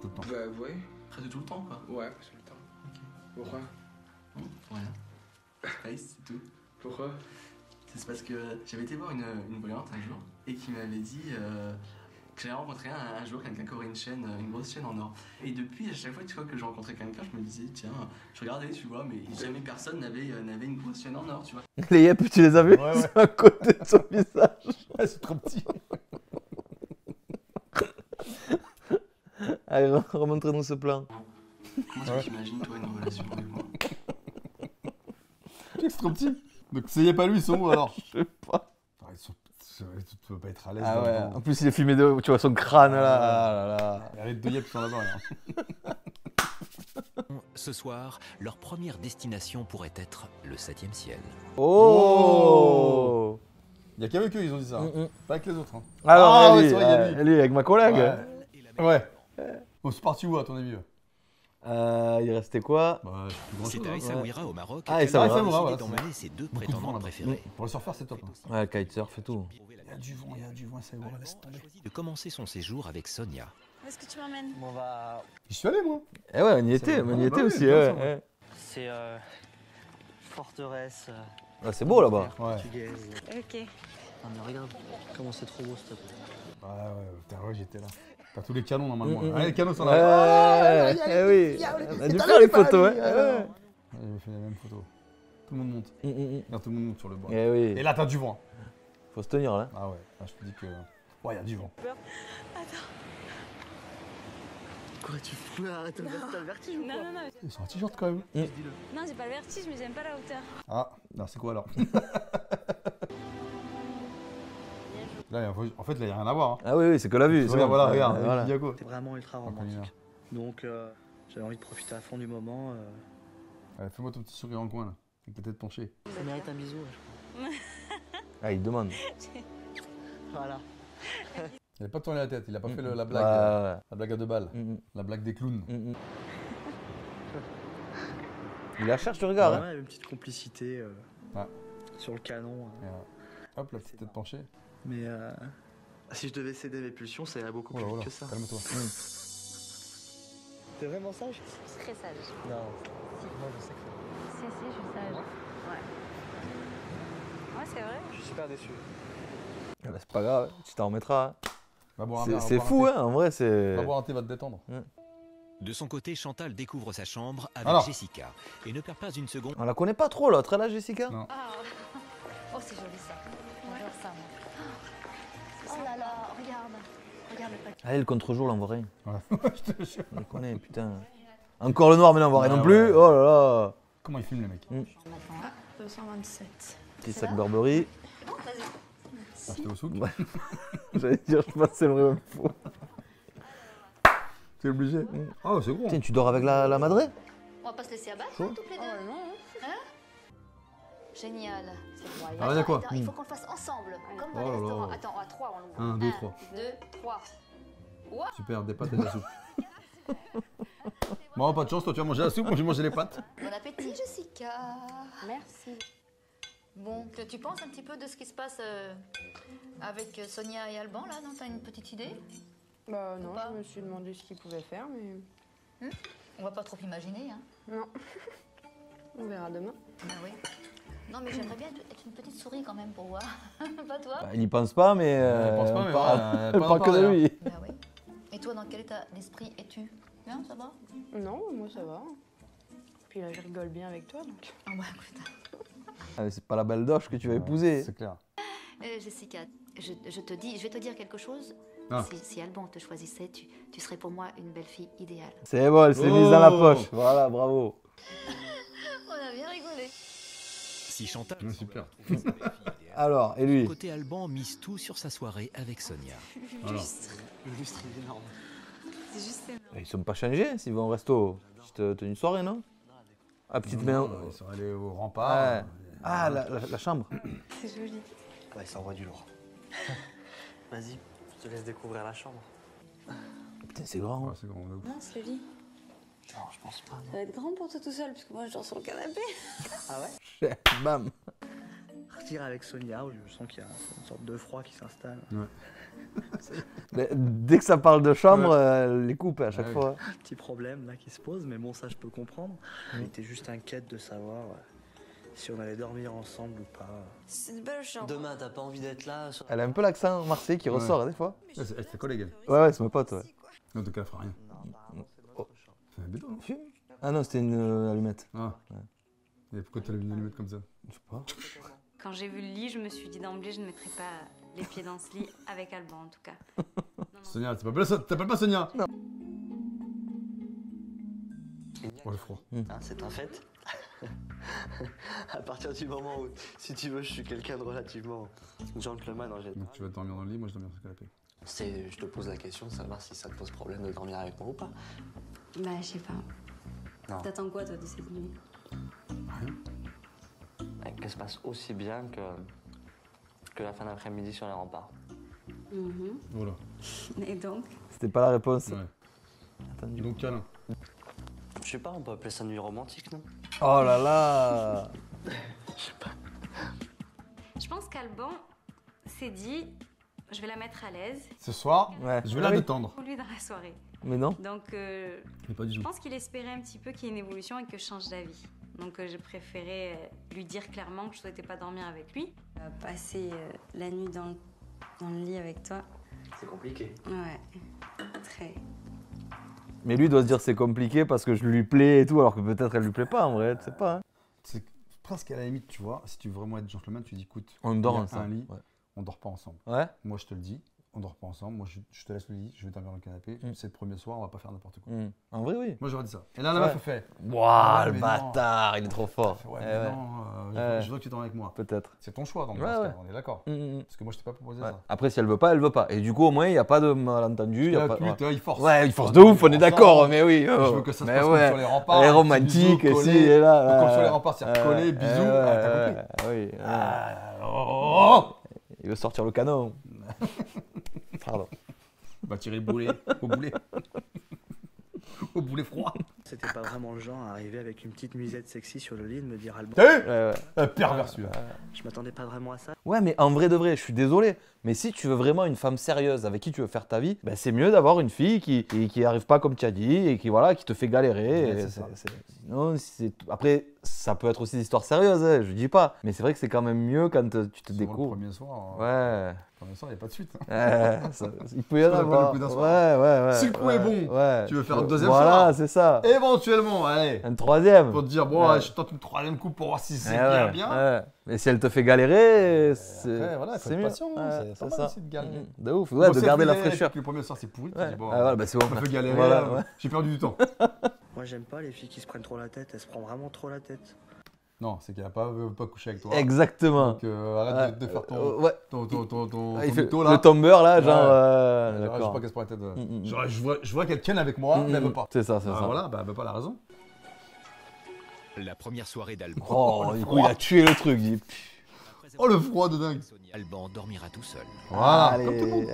Tout le temps. Bah, ouais. Presque tout le temps quoi. Ouais, presque tout le temps. Ok. Pourquoi? Rien. Ouais, c'est tout. Pourquoi? C'est parce que j'avais été voir une brillante un jour et qui m'avait dit que j'avais rencontré un jour quelqu'un qui aurait une grosse chaîne en or. Et depuis, à chaque fois que je rencontrais quelqu'un, je me disais, tiens, je regardais, tu vois, mais jamais personne n'avait une grosse chaîne en or, tu vois. Les yeux, tu les as vus? Ouais. C'est à côté de son visage. Ouais, c'est trop petit. Allez, remontrez-nous ce plan. Comment est-ce que tu imagines, toi, une relation avec moi? C'est trop petit. Donc, c'est pas lui, ils sont où alors? Je sais pas. Tu peux pas être à l'aise. Ah ouais, en plus il est filmé de, tu vois son crâne là. Ah là là. Arrête de yep qui sont là-bas. Là. Ce soir, leur première destination pourrait être le 7e ciel. Oh. Il y a qu'avec eux, ils ont dit ça. Pas avec les autres. Hein. Alors, ouais, c'est vrai, il y a lui. lui, avec ma collègue. Ouais. Bon, c'est parti où à ton avis? Il restait quoi? Bah, C'est à Essaouira au Maroc Ah, qu'elle a Essaouira, décidé d'emmener ses deux prétendantes préférées. Pour le surfer, c'est top. Ouais, le kitesurf et tout. Il y a du vent, ça va, laisse tomber. De commencer son séjour avec Sonia. Où est-ce que tu m'emmènes? On va... J'y suis allé, moi. Eh ouais, on y était, aussi. Ouais. C'est forteresse Ah, c'est beau là-bas. portugaise. Ok. Non mais regarde, comment c'est trop beau cette Ouais, putain, ouais, j'étais là. T'as tous les canons normalement. Les canons sont Ouais, là. oui. On a dû faire les photos, ouais. J'ai fait la même photo. Tout le monde monte. Regarde, tout le monde monte sur le bois. Eh oui. Et là, t'as du vent. Faut se tenir là. Ah ouais, là, je te dis que. Ouais, il y a du vent. Attends. Quoi, tu fous? Arrête, t'as le vertige ou quoi? Non. Ils sont intelligents quand même. Non, j'ai pas le vertige, mais j'aime pas la hauteur. Ah, non, c'est quoi alors? Là, en fait, là, il n'y a rien à voir. Hein. Ah oui, c'est que la vue. Regarde, voilà, regarde. C'est vraiment ultra romantique. Donc, j'avais envie de profiter à fond du moment. Fais-moi ton petit sourire en coin, là, avec la tête penchée. Ça mérite un bisou. Ah, il demande. Voilà. Il n'a pas tourné la tête, il n'a pas fait la blague. La blague à 2 balles. La blague des clowns. Il la cherche, le regard. Ouais, il y avait une petite complicité sur le canon. Hop, la petite tête penchée. Mais si je devais céder mes pulsions, ça irait beaucoup plus vite que ça. Calme-toi. T'es vraiment sage? Très sage. Non. Moi, je sais que. Si, je suis sage. Ouais. Ouais, c'est vrai. Je suis super déçu. C'est pas grave, tu t'en remettras. C'est boire fou, un thé. hein, en vrai, c'est. Va boire un thé, va te détendre. De son côté, Chantal découvre sa chambre avec Alors. Jessica et ne perd pas une seconde. On la connaît pas trop, l'autre, là, Jessica? Non. Oh, c'est joli ça. J'adore ça, moi. Oh là là, regarde. Regarde le paquet. Allez, le contre-jour, là, on voit rien. Je te jure. On les connaît, putain. Encore le noir, mais là, on voit rien non plus. ouais. Oh là là. Comment ils filment les mecs? 227. Petit sac Burberry. Acheté au souk. Ouais. J'allais dire, je pense que c'est vrai ou faux. T'es obligé. Oh, c'est gros. Tiens, tu dors avec la madrée? On va pas se laisser abattre, Chaud. toutes les deux. Hein? Génial. C'est bon. Ah, il y a quoi? Il faut qu'on le fasse ensemble, comme dans Oh les là là. restaurants. Attends, à 3 on l'ouvre. 1, 2, 3. 2, 3. Wow. Super, des pâtes et de la soupe. Bon, pas de chance, toi tu vas manger la soupe, moi je vais manger les pâtes. Bon appétit, Jessica. Merci. Bon, tu penses un petit peu de ce qui se passe avec Sonia et Alban, là, non? T'as une petite idée? Bah non, je me suis demandé ce qu'ils pouvaient faire, mais... On va pas trop imaginer, hein? Non. On verra demain. Bah oui. Non, mais j'aimerais bien être une petite souris quand même pour voir. Pas toi? Bah, il n'y pense pas, mais. Elle pense pas, mais voilà, elle parle que de lui. Bah oui. Et toi, dans quel état d'esprit es-tu? Bien, ça va? Non, moi ça va. Puis là, je rigole bien avec toi, donc... Ah bah écoute... Ah, c'est pas la belle doche que tu vas épouser. C'est clair. Jessica, je vais te dire quelque chose. Ah. Si Alban te choisissait, tu serais pour moi une belle fille idéale. C'est bon, elle s'est mise dans la poche. Voilà, bravo. On a bien rigolé. Si Chantal. Super. Alors, et lui? Côté Alban mise tout sur sa soirée avec Sonia. Le lustre, il est énorme. C'est juste énorme. Ils sont pas changés s'ils vont au resto. Petite tenue de soirée, non? Ah, petite main. Ils sont allés au rempart. Ouais. Ah, la chambre. C'est joli. Ouais, ça envoie du lourd. Vas-y, je te laisse découvrir la chambre. Putain, c'est grand. C'est grand. Mince, le lit. Non, je pense pas. Ça va être grand pour toi tout seul, parce que moi je dors sur le canapé. Ah ouais? Bam. Partir avec Sonia, où je sens qu'il y a une sorte de froid qui s'installe. Ouais. Dès que ça parle de chambre, elle les coupe à chaque fois. Petit problème là qui se pose, mais bon, ça je peux comprendre. J'étais juste inquiète de savoir si on allait dormir ensemble ou pas. C'est une belle chambre. Demain, t'as pas envie d'être là sur... Elle a un peu l'accent marseillais qui ressort des fois. C'est ta collègue, elle. Ouais, c'est ma pote, ouais. Non, donc elle fera rien. Oh. C'est un béton, non? Ah non, c'était une allumette. Ah. Ouais. Et pourquoi tu as une allumette comme ça? Je sais pas. Quand j'ai vu le lit, je me suis dit d'emblée, je ne mettrais pas les pieds dans ce lit avec Alban en tout cas. Sonia, t'appelles pas Sonia? Non. Oh, le froid. Hein, c'est un fait. À partir du moment où, si tu veux, je suis quelqu'un de relativement gentleman en général. Donc tu vas dormir dans le lit, moi je dormir sur le canapé. Je te pose la question de savoir si ça te pose problème de dormir avec moi ou pas. Bah, je sais pas. Non. T'attends quoi, toi, de cette nuit? Qu'elle se passe aussi bien que la fin d'après-midi sur les remparts. Voilà. Et donc? C'était pas la réponse. Ouais. Attendu. Donc câlin. Je sais pas, on peut appeler ça nuit romantique, non? Oh là là. Je sais pas. Je pense qu'Alban s'est dit, je vais la mettre à l'aise. Ce soir, Ouais. je vais la détendre. Pour lui dans la soirée. Mais non. Donc, pas du je tout. pense qu'il espérait un petit peu qu'il y ait une évolution et que je change d'avis. Donc, j'ai préféré lui dire clairement que je souhaitais pas dormir avec lui. Passer la nuit dans le lit avec toi. C'est compliqué. Ouais. Très. Mais lui doit se dire c'est compliqué parce que je lui plais et tout, alors que peut-être elle lui plaît pas en vrai, tu sais pas. Hein. C'est presque à la limite, tu vois, si tu veux vraiment être gentleman, tu dis écoute, on dort il y a ensemble. un lit, ouais. on dort pas ensemble. Ouais. Moi je te le dis, on dort pas ensemble, moi je te laisse le lit, je vais dormir dans le canapé, c'est le premier soir, on va pas faire n'importe quoi. En vrai, oui. Moi j'aurais dit ça. Et là, la meuf a fait. Waouh, le bâtard, il est trop fort. Ouais, je veux que tu dormes avec moi. Peut-être. C'est ton choix, donc on est d'accord. Parce que moi je t'ai pas proposé ça. Après, si elle veut pas, elle veut pas. Et du coup, au moins, il n'y a pas de malentendu. La pute, il force. Ouais, il force de ouf, on est d'accord, mais oui. Je veux que ça se passe comme sur les remparts. Elle est romantique, si, et là. Comme sur les remparts, c'est collé, bisous, t'as compris. Oui. Il veut sortir le canon. Pardon. Bah tirer le boulet, au boulet. Au boulet froid. C'était pas vraiment le genre à arriver avec une petite musette sexy sur le lit de me dire Alban. Pervers celui-là. Je m'attendais pas vraiment à ça. Ouais, mais en vrai de vrai, je suis désolé. Mais si tu veux vraiment une femme sérieuse avec qui tu veux faire ta vie, ben c'est mieux d'avoir une fille qui arrive pas comme tu as dit et qui te fait galérer. Ouais, Non, après, ça peut être aussi des histoires sérieuses, hein, je dis pas. Mais c'est vrai que c'est quand même mieux quand tu te découvres. Le premier soir. Ouais. Le premier soir, il n'y a pas de suite. Il peut y en avoir. Ouais. Si le coup est bon, tu veux faire un deuxième soir. Voilà, c'est ça. Éventuellement, allez. Un troisième. Pour te dire, bon, je tente une troisième coupe pour voir si c'est bien. Ouais. Mais si elle te fait galérer, c'est mieux. Patient, c'est ça. Aussi de galérer. De ouf, ouais, de garder la fraîcheur. Le premier soir, c'est pourri. Ouais. Dis, bon, c'est bon. On peut galérer, j'ai perdu du temps. Moi, j'aime pas les filles qui se prennent trop la tête, elles se prennent vraiment trop la tête. Non, c'est qu'elle n'a pas couché avec toi. Exactement. Donc arrête de faire ton mytho là. Le tombeur là, genre. Je sais pas qu'elle se prend la tête. Je vois qu'elle tienne avec moi, mais elle veut pas. C'est ça. Voilà, elle veut pas, la raison. La première soirée d'Alban. Oh, du coup, il a tué le truc. Oh, le froid de dingue. Alban dormira tout seul. Voilà, comme tout le monde.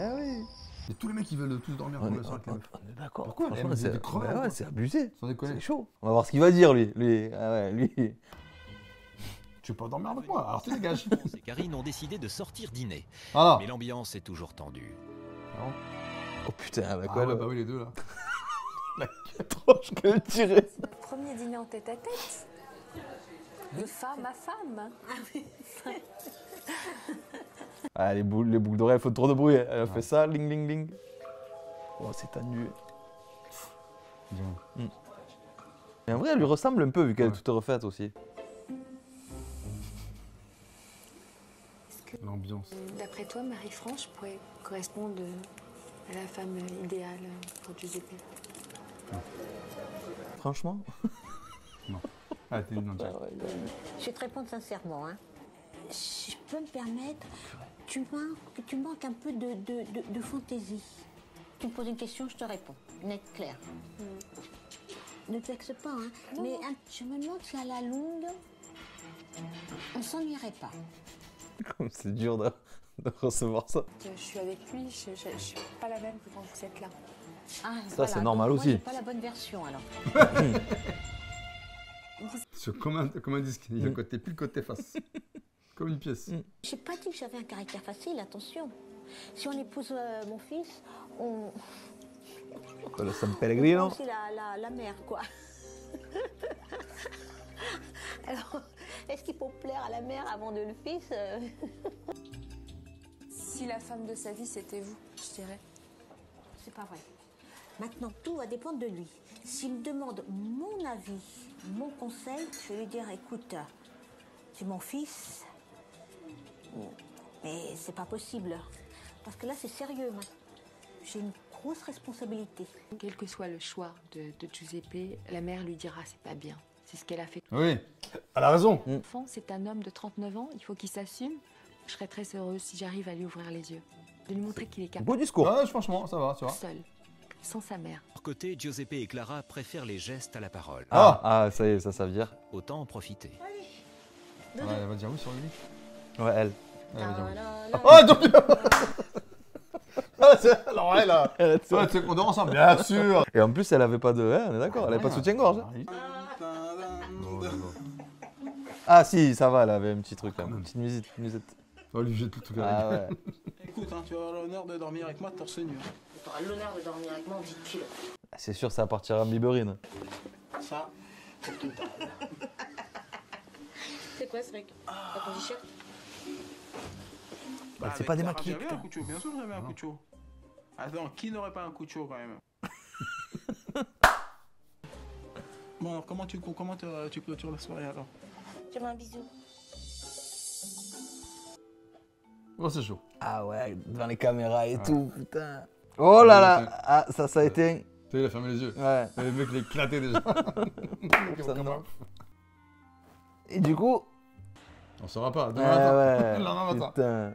Et tous les mecs, ils veulent tous dormir comme le soir avec la meuf. On est d'accord. Pourquoi c'est abusé. Sans déconner. C'est chaud. On va voir ce qu'il va dire, lui. Tu veux pas dormir avec moi, alors tu dégages. Et Karine ont décidé de sortir dîner. Voilà. Mais l'ambiance est toujours tendue. Oh putain, bah oui, les deux là. La tronche qu'elle tirait. Premier dîner en tête à tête. De femme à femme. Les boucles d'oreilles, faut trop de bruit. Elle a fait ça, ling ling ling. Oh, c'est tendu. Et en vrai, elle lui ressemble un peu vu qu'elle est toute refaite aussi. L'ambiance. D'après toi, Marie-France pourrait correspondre à la femme idéale pour Giuseppe? Franchement? Non. Je vais te répondre sincèrement. Hein. Je peux me permettre, tu manques un peu de fantaisie. Tu me poses une question, je te réponds. Net, clair. Ne te vexe pas, hein. Non, mais non. Je me demande si à la longue, on s'ennuierait pas. Comme c'est dur de recevoir ça. Je suis avec lui, je suis pas la même que quand vous êtes là. Ah, ça, voilà. c'est normal donc, aussi. Moi, j'ai pas la bonne version, alors. C'est comme un disque, il y a le côté pile, côté face. Comme une pièce. J'ai pas dit que j'avais un caractère facile, attention. Si on épouse mon fils, on... Le San Pellegrino. On aussi la mère, quoi. Alors, est-ce qu'il faut plaire à la mère avant de le fils Si la femme de sa vie, c'était vous, je dirais. C'est pas vrai. Maintenant, tout va dépendre de lui. S'il me demande mon avis, mon conseil, je vais lui dire, écoute, c'est mon fils, mais c'est pas possible. Parce que là, c'est sérieux, maintenant. J'ai une grosse responsabilité. Quel que soit le choix de Giuseppe, la mère lui dira, c'est pas bien. C'est ce qu'elle a fait. Oui, elle a raison. L'enfant, c'est un homme de 39 ans, il faut qu'il s'assume. Je serais très heureuse si j'arrive à lui ouvrir les yeux. De lui montrer qu'il est capable. Beau discours. Ouais, franchement, ça va, tu vois. Seul, sans sa mère. De leur côté, Giuseppe et Clara préfèrent les gestes à la parole. Ah, ça y est, ça veut dire. Autant en profiter. Ouais, elle va dire oui sur lui. Ouais, elle. Elle va dire oui. Oh, donc... Alors elle, ouais, tu sais qu'on dort ensemble, bien sûr. Et en plus, elle avait pas de... Ouais, on est d'accord, elle avait pas de soutien-gorge. Ah si, ça va, elle avait un petit truc là, une petite musette. Oh, lui jette tout Ah ouais. Écoute, tu vas avoir l'honneur de dormir avec moi torse nu. Tu auras l'honneur de dormir avec moi en 10 kilos. C'est sûr, ça partira en biberine. Ça, c'est tout. C'est quoi ce mec? Ton t-shirt? Bah, c'est pas démaquillé, J'avais un coup de chaud, bien sûr j'avais un coup de chaud. Attends, qui n'aurait pas un coup de chaud quand même? Bon, alors comment tu clôtures la soirée alors? Je veux un bisou. Oh, c'est chaud. Ah ouais, devant les caméras et tout, putain. Oh là là. Ah, ça a été... Tu sais, il a fermé les yeux. Ouais. Et le mec, il a éclaté déjà. Et du coup... On saura pas. Demain matin. Ouais, Le lendemain matin. putain.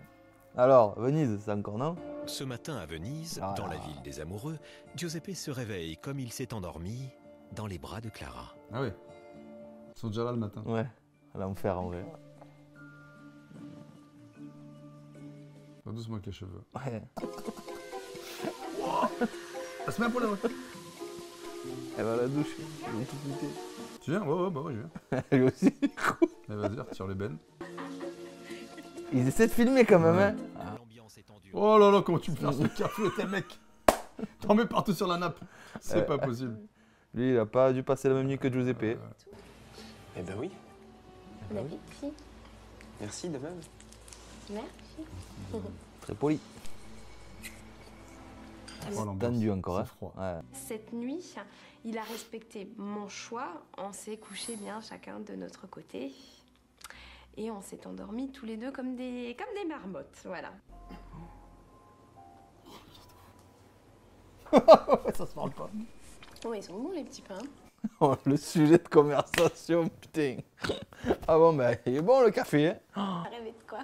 Alors, Venise, c'est encore non? Ce matin à Venise, dans la ville des amoureux, Giuseppe se réveille comme il s'est endormi dans les bras de Clara. Ah oui. Ils sont déjà là le matin. Ouais, l'enfer en vrai. Pas doucement avec les cheveux. Ouais. Elle se met un poil là, ouais. Elle va à la douche, ils vont tout foutre. Tu viens? Ouais, bah ouais, je viens. Elle aussi. Allez, vas-y, retire les bennes. Ils essaient de filmer quand même, hein. Oh là là, comment tu me fais ce café, t'es mec? T'en mets partout sur la nappe. C'est pas possible. Lui, il a pas dû passer la même nuit que Giuseppe. Eh ben oui. Bon appétit. Merci de même. Merci. Très poli. Tendu encore, hein. Froid. Ouais. Cette nuit, il a respecté mon choix. On s'est couché bien chacun de notre côté. Et on s'est endormis tous les deux comme des marmottes, voilà. Ça se parle pas. Ouais, ils sont bons les petits pains. Oh, le sujet de conversation, putain. Ah bon, bah, il est bon le café, hein. T'as rêvé de quoi?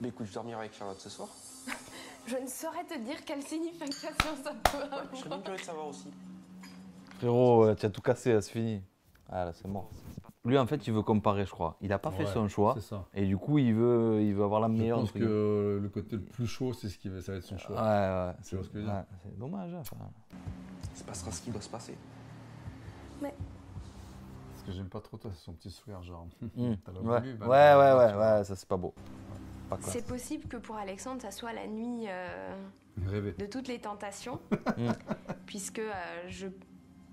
Mais écoute, je dormirai avec Charlotte ce soir. Je ne saurais te dire quelle signification ça peut avoir. Je serais bien curieux de savoir aussi. Frérot, tu as tout cassé, là, c'est fini. Ah là, c'est mort. Lui, en fait, il veut comparer, je crois. Il n'a pas fait son choix. C'est ça. Et du coup, il veut avoir la meilleure. Je pense que le côté le plus chaud, c'est ce qui va, ça va être son choix. Ouais. Tu vois ce que je veux dire? C'est dommage, hein. Il se passera ce qui doit se passer. Ouais. Ce que j'aime pas trop, toi, c'est son petit sourire, genre. T'as la Ouais. voulu, bah, Ouais, ça c'est pas beau. Pas classe. C'est possible que pour Alexandre, ça soit la nuit Rêver. de toutes les tentations, puisque je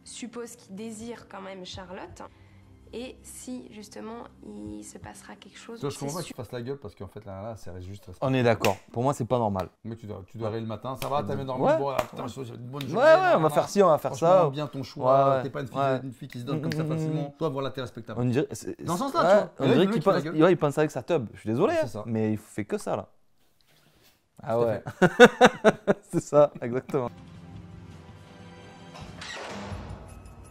suppose qu'il désire quand même Charlotte. Et si justement il se passera quelque chose. Toi, je comprends pas que tu fasses la gueule parce qu'en fait là, ça reste juste. On est d'accord. Pour moi, c'est pas normal. Mais tu dois aller le matin, ça va, t'as bien dormi. Ouais. Bon, putain, j'ai une bonne journée. Ouais, on va faire ci, on va faire ça. Bien ton choix. Ouais. T'es pas une fille qui se donne comme ça facilement. Toi, voilà, t'es respectable. On dirait, dans ce sens-là, tu vois. On dirait qu'il pense avec sa tub. Je suis désolé, c'est ça. mais il fait que ça là. Ah Tout à ouais. C'est ça, exactement.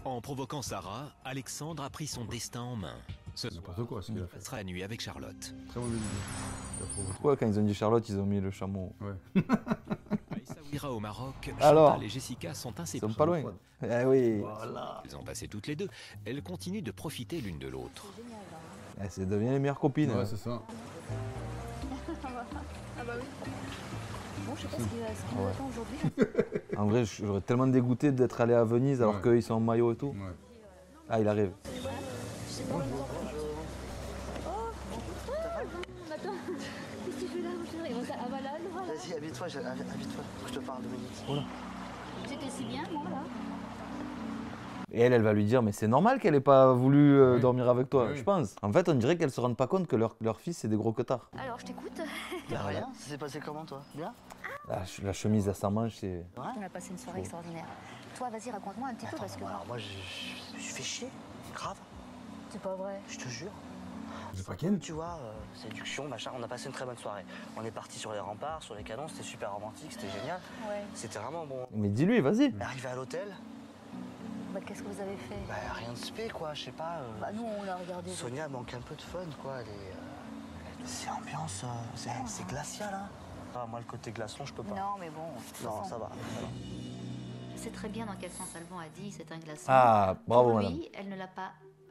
En provoquant Sarah, Alexandre a pris son destin en main. Ce soir, il passera la nuit avec Charlotte. Très mauvaise idée. Pourquoi quand ils ont dit Charlotte, ils ont mis le chameau? Ouais. Ira au Maroc, Alors, Chantal et Jessica sont ils inséparables. sont pas loin. Eh oui. Voilà. Elles ont passé toutes les deux. Elles continuent de profiter l'une de l'autre. C'est devient les meilleures copines. Ouais, hein. c'est ça. Ah bah oui. Bon, je sais pas ce qu'il Ouais. attend aujourd'hui. En vrai, j'aurais tellement dégoûté d'être allé à Venise alors qu'ils sont en maillot et tout. Ouais. Ah, il arrive. Attends, qu'est-ce que tu fais là, mon chéri? Ah bah là, voilà. Vas-y, habille-toi, faut que je te parle 2 minutes. Voilà. C'était si bien, moi, là. Et elle va lui dire, mais c'est normal qu'elle ait pas voulu dormir avec toi, Oui. je pense. En fait, on dirait qu'elles se rendent pas compte que leur fils, c'est des gros cotards. Alors, je t'écoute. Rien, ça s'est passé comment, toi? Bien? La chemise à sa manche, c'est... On a passé une soirée extraordinaire. Toi, vas-y, raconte-moi un petit peu parce que. Alors, moi, je fais chier, grave. C'est pas vrai. Je te jure. C'est pas Ken? Tu vois, séduction, machin, on a passé une très bonne soirée. On est parti sur les remparts, sur les canons, c'était super romantique, c'était génial. Ouais. C'était vraiment bon. Mais dis-lui, vas-y. Arrivé à l'hôtel, Bah, qu'est-ce que vous avez fait? bah rien de spé, quoi, je sais pas. Bah, nous, on a regardé. Sonia manque un peu de fun, quoi. C'est ambiance, c'est glacial, hein. Ah, moi, le côté glaçon, je peux pas. Non, mais bon. de toute Non, façon. ça va. Je sais très bien dans quel sens Alban a dit c'est un glaçon. Ah, bravo, Pour lui, madame. elle ne l'a pas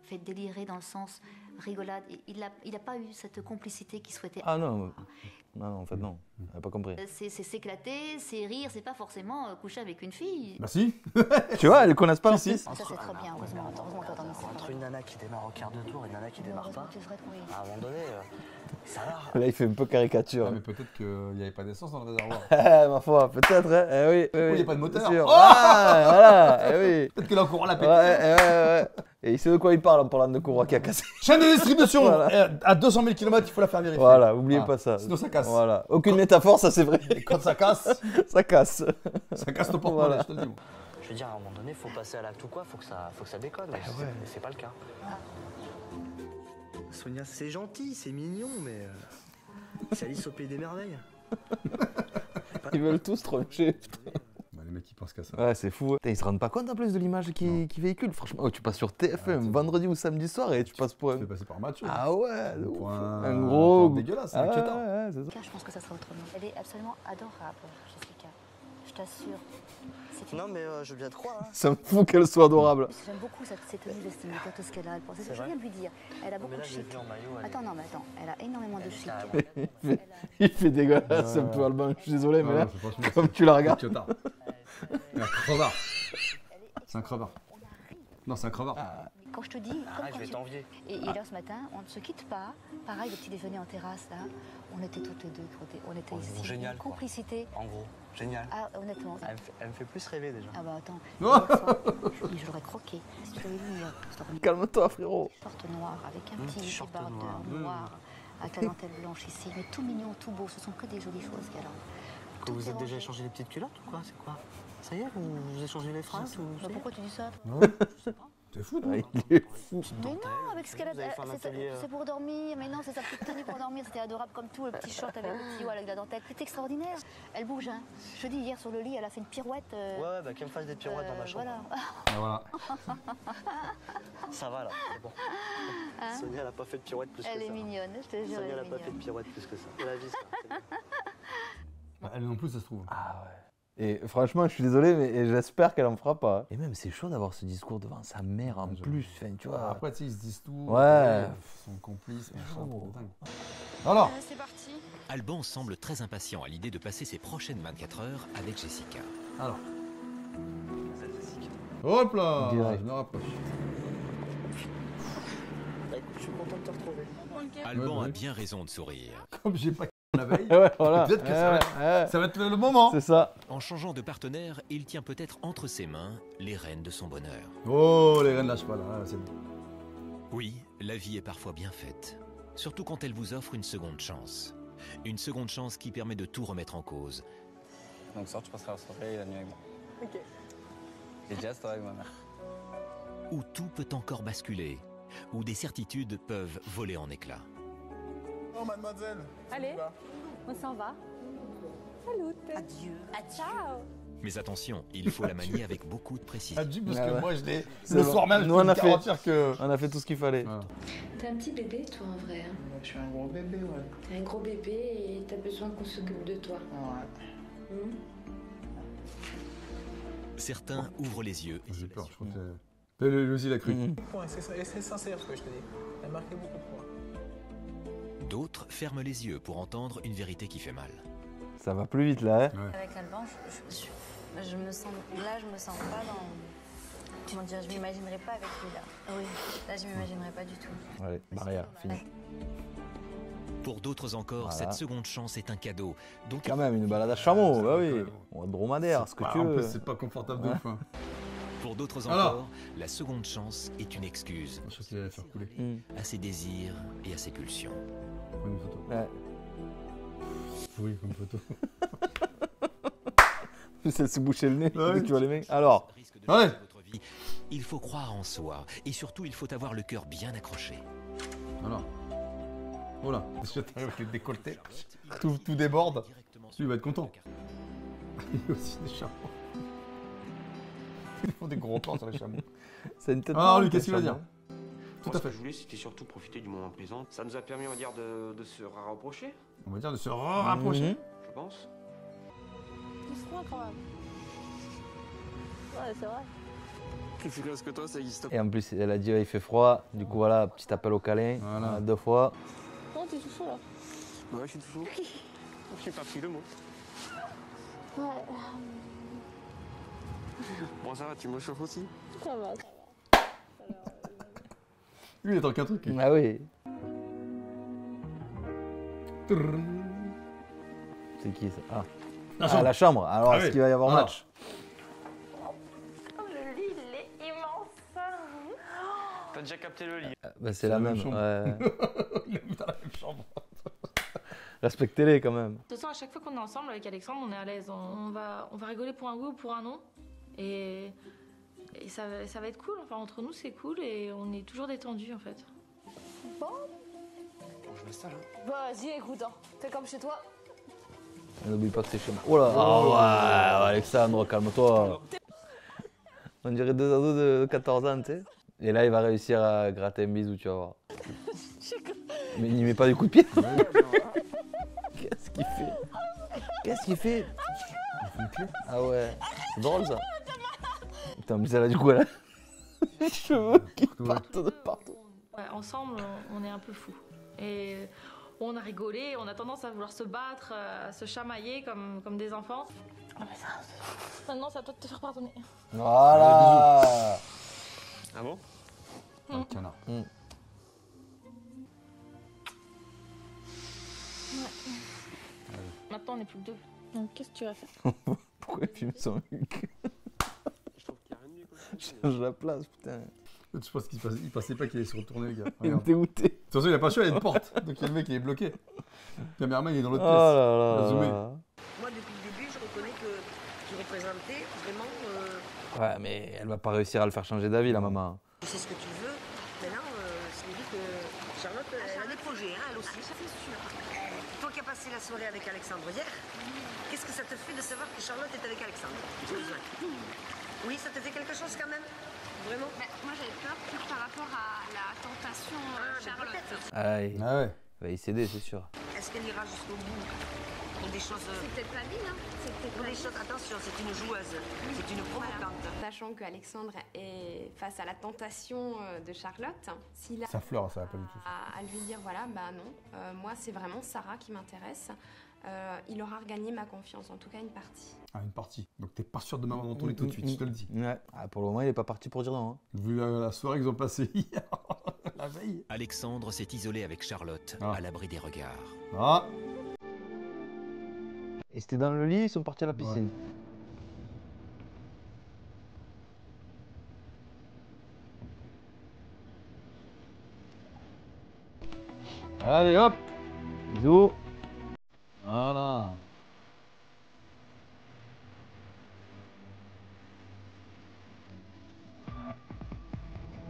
fait délirer dans le sens rigolade. Il n'a pas eu cette complicité qu'il souhaitait. Ah non, non, en fait, non. Elle a pas compris. C'est s'éclater, c'est rire, c'est pas forcément coucher avec une fille. Bah si. Tu vois, elles connaissent pas leur fils. Ça, c'est très bien, heureusement. Heureusement que t'as mis ça. Entre une nana qui démarre au quart de tour et une nana qui démarre pas, Tu devrais trouver. à un moment donné, ça va. Là, il fait un peu caricature. Ah, mais peut-être qu'il n'y avait pas d'essence dans le réservoir. Eh, ma foi, peut-être, hein. Eh oui, Il n'y a pas de moteur. sûr. Oh Ah, voilà, eh oui. Peut-être que là, en courant la pété. Ouais. Et il sait de quoi il parle en parlant de courroie qui a cassé. Chaîne de distribution. Voilà. À 200 000 km, il faut la faire vérifier. Voilà, oubliez pas ça. Sinon ça casse. Voilà. Aucune métaphore, ça c'est vrai. Et quand ça casse, ça casse. Ça casse ton porte-monnaie, Voilà. je te le dis. moi. Je veux dire, à un moment donné, faut passer à l'acte ou quoi, faut que ça déconne. Mais c'est pas le cas. Sonia, c'est gentil, c'est mignon, mais c'est Alice au pays des merveilles. Ils veulent tous troncher. Bah, les mecs, ils pensent qu'à ça. Ouais, c'est fou. Putain, ils se rendent pas compte en plus de l'image qui véhicule. Franchement, tu passes sur TF1 vendredi ou samedi soir et tu passes pour un. Tu fais passer par Mathieu. Ah ouais, de ouf. Pour un gros. dégueulasse, Ah un ouais, queutard. ouais, c'est ça. Je pense que ça sera autrement. Elle est absolument adorable, Jessica. Je t'assure. Non, mais je veux bien te croire. Hein. Ça me fout qu'elle soit adorable. J'aime beaucoup ses tenues vestimentaires, tout ce qu'elle a. C'est Je vrai viens de lui dire. Elle a beaucoup mais là, de je l'ai chic. vue en maillot, elle est- Attends, non, mais attends. Elle a énormément de chic. Il fait dégueulasse un peu Albin, je suis désolé, mais là, comme tu la regardes. Un crevard. C'est un crevard. Non, c'est un crevard. Quand je te dis, comme je vais t'envier. Et là, ce matin, on ne se quitte pas. Pareil, le petit déjeuner en terrasse, là. On était toutes les deux, on était ici. génial, Une quoi. complicité. En gros, génial. Ah, honnêtement. Elle me fait plus rêver déjà. Ah bah attends. Oh. Hier soir, je l'aurais croqué. Si tu l'avais vu hier. Calme-toi, frérot. Short noir avec un petit short débardeur noir. noir. Avec la dentelle blanche ici. Mais tout mignon, tout beau. Ce sont que des jolies choses qu'elle a. Que vous êtes déjà échangé les petites culottes ou quoi? C'est quoi? Ça y est, vous échangez les phrases ou... Bah, pourquoi tu dis ça? T'es fou, toi. Il est fou. Mais non, avec ce qu'elle a, Vous avez fait un atelier, c'est pour dormir. Mais non, c'est sa petite tenue pour dormir. C'était adorable comme tout, le petit short avec le petit haut avec la dentelle. C'était extraordinaire. Elle bouge, hein. Je te dis, hier sur le lit, elle a fait une pirouette. Ouais, bah qu'elle me fasse des pirouettes dans ma chambre. Voilà. Voilà. Ça va là, c'est bon. Hein? Sonia, elle a pas fait de pirouette plus que ça. Elle est mignonne, je te jure. Sonia, elle elle a est pas fait de mignonne. pirouette plus que ça. C'est la vie, ça. c'est bien. Bah, elle non plus, ça se trouve. Ah ouais. Et franchement, je suis désolé, mais j'espère qu'elle en fera pas. Et même, c'est chaud d'avoir ce discours devant sa mère en plus. Enfin, tu vois. Après, tu sais, ils se disent tout. Ouais. Ils sont complices. C'est machin, chaud. dingue. Alors, C'est parti. Alban semble très impatient à l'idée de passer ses prochaines 24 heures avec Jessica. alors. Hop là, Direct. je me rapproche. Bah écoute, je suis content de te retrouver. Alban Ouais. a bien raison de sourire. Comme j'ai pas la veille, Ouais, voilà. peut-être que Ouais. ça va être le moment. C'est ça. En changeant de partenaire, il tient peut-être entre ses mains les rênes de son bonheur. Oh, les reines lâchent pas là, c'est bon. Oui, la vie est parfois bien faite, surtout quand elle vous offre une seconde chance. Une seconde chance qui permet de tout remettre en cause. Donc, ce soir, tu passeras la soirée et la nuit avec moi. Ok. Et déjà, c'est avec ma mère. Où tout peut encore basculer, où des certitudes peuvent voler en éclats. Oh, mademoiselle. Allez, on s'en va. Salut. Adieu. Ciao. Mais attention, il faut la manier avec beaucoup de précision. Adieu, parce Ah que ouais. moi, je l'ai. C'est Le bon. soir même, je Nous, peux on te a fait- garantir que. On a fait tout ce qu'il fallait. Voilà. T'es un petit bébé, toi, en vrai. Hein. Je suis un gros bébé, ouais. T'es un gros bébé et t'as besoin qu'on s'occupe de toi. Ouais. Certains ouvrent les yeux. J'ai peur, je crois que. Lui aussi, il a cru. Ouais, c'est sincère ce que je te dis. Elle a marqué beaucoup de points. D'autres ferment les yeux pour entendre une vérité qui fait mal. Ça va plus vite là, hein. Avec Alban, je me sens. Là, je me sens pas dans. Comment dire, je m'imaginerais pas avec lui là. Oui, là, je m'imaginerais pas du tout. Allez, barrière, fini. Pour d'autres encore, Voilà. cette seconde chance est un cadeau. Donc Quand même, une balade à chameau, bah oui. Ou un dromadaire, ce que tu En veux. plus, c'est pas confortable de Ouais. ouf. Hein. pour d'autres Alors. encore, la seconde chance est une excuse Je sais qu'il allait faire couler. à ses désirs et à ses pulsions. Prends une photo. Ouais. Oui, comme photo. C'est se boucher le nez, Ouais. tu vois les mecs. Alors, Allez. Votre vie, il faut croire en soi et surtout il faut avoir le cœur bien accroché. Alors. Oh là, je t'arrive avec le décolleté. Tout déborde. Lui, il va être content. Il y a aussi des chameaux. Ils font des gros plans sur les chameaux. c'est une tête. Alors, lui, qu'est-ce qu'il va dire? Tout Moi, à ce que fait. je voulais, c'était surtout profiter du moment présent. Ça nous a permis, on va dire, de se rapprocher, On va dire de se rapprocher. je pense. Il se froid quand même. Ouais, c'est vrai. Plus classe que toi, ça existe Et en plus, elle a dit il fait froid. Du coup, voilà, petit appel au câlin. Voilà. 2 fois. Non, t'es tout chaud là. Ouais, je suis tout chaud. Je suis pas pris le mot. Ouais, Bon, ça va, tu me chauffes aussi. ça va. Lui, il attend qu'un truc. Ah oui. C'est qui ça? Ah. La Ah, chambre. la chambre. Alors, Ah est-ce oui. qu'il va y avoir Alors. match? Oh, le lit, il est immense. déjà capté le lit. Bah, c'est la même. chambre. Ouais. Il a mis dans la même chambre. Respectez-les quand même. De toute façon, à chaque fois qu'on est ensemble avec Alexandre, on est à l'aise. On va rigoler pour un oui ou pour un non. Et ça va être cool. Enfin, entre nous, c'est cool et on est toujours détendus en fait. Bon, Je mets ça là. vas-y, écoute, hein. T'es comme chez toi. N'oublie pas que c'est chez moi. Oh là. Oh, ouais, Alexandre, calme-toi. On dirait deux ados de 14 ans, tu sais. Et là, il va réussir à gratter un bisou, tu vas voir. Mais il met pas du coup de pied. Qu'est-ce qu'il fait? Qu'est-ce qu'il fait? Ah ouais, c'est drôle ça. Putain, mais celle-là, du coup, elle a les cheveux qui partent de partout. Ouais, ensemble, on est un peu fous. Et on a rigolé, on a tendance à vouloir se battre, à se chamailler comme des enfants. Ah mais ça, maintenant, c'est à toi de te faire pardonner. Voilà. Ah bon? Canard. Ouais. Maintenant, on n'est plus que deux. Donc, qu'est-ce que tu vas faire? Pourquoi il filme son Hugues? Change la place, putain. Je pense qu'il pensait pas qu'il allait se retourner, le gars. Il est Regarde. dégoûté. De toute façon, il a pas choisi, il y a une porte. Donc, il y a le mec qui est bloqué. Le caméraman, il est dans l'autre Oh pièce. là là Il a zoomé. là. Moi, depuis le début, je reconnais que tu représentais vraiment. Ouais, mais elle va pas réussir à le faire changer d'avis, la maman. Tu sais ce que tu veux. Maintenant, c'est dit que Charlotte, elle a des projets, hein, elle aussi. C'est sûr. Toi qui as passé la soirée avec Alexandre hier, qu'est-ce que ça te fait de savoir que Charlotte est avec Alexandre? Oui, ça te fait quelque chose quand même? Vraiment? Moi, j'avais peur que par rapport à la tentation Charlotte. Aïe. Ah ouais. Va y céder, c'est sûr. Est-ce qu'elle ira jusqu'au bout pour des choses... C'est peut-être pas bien, hein. Pour des choses... Attention, c'est une joueuse, c'est une provocante. Sachant qu'Alexandre est face à la tentation de Charlotte, s'il a Ça fleure, ça va pas du tout. à lui dire voilà, bah non, moi c'est vraiment Sarah qui m'intéresse, il aura regagné ma confiance, en tout cas une partie. Ah, une partie. Donc, t'es pas sûr de m'avoir dans ton lit tout de suite, je te le dis. Ouais. Ah, pour le moment, il est pas parti pour dire non. Hein. Vu la soirée qu'ils ont passée hier, la veille. Alexandre s'est isolé avec Charlotte, à l'abri des regards. Ah. Et c'était dans le lit, ils sont partis à la piscine. Ouais. Allez, hop. Bisous. Voilà.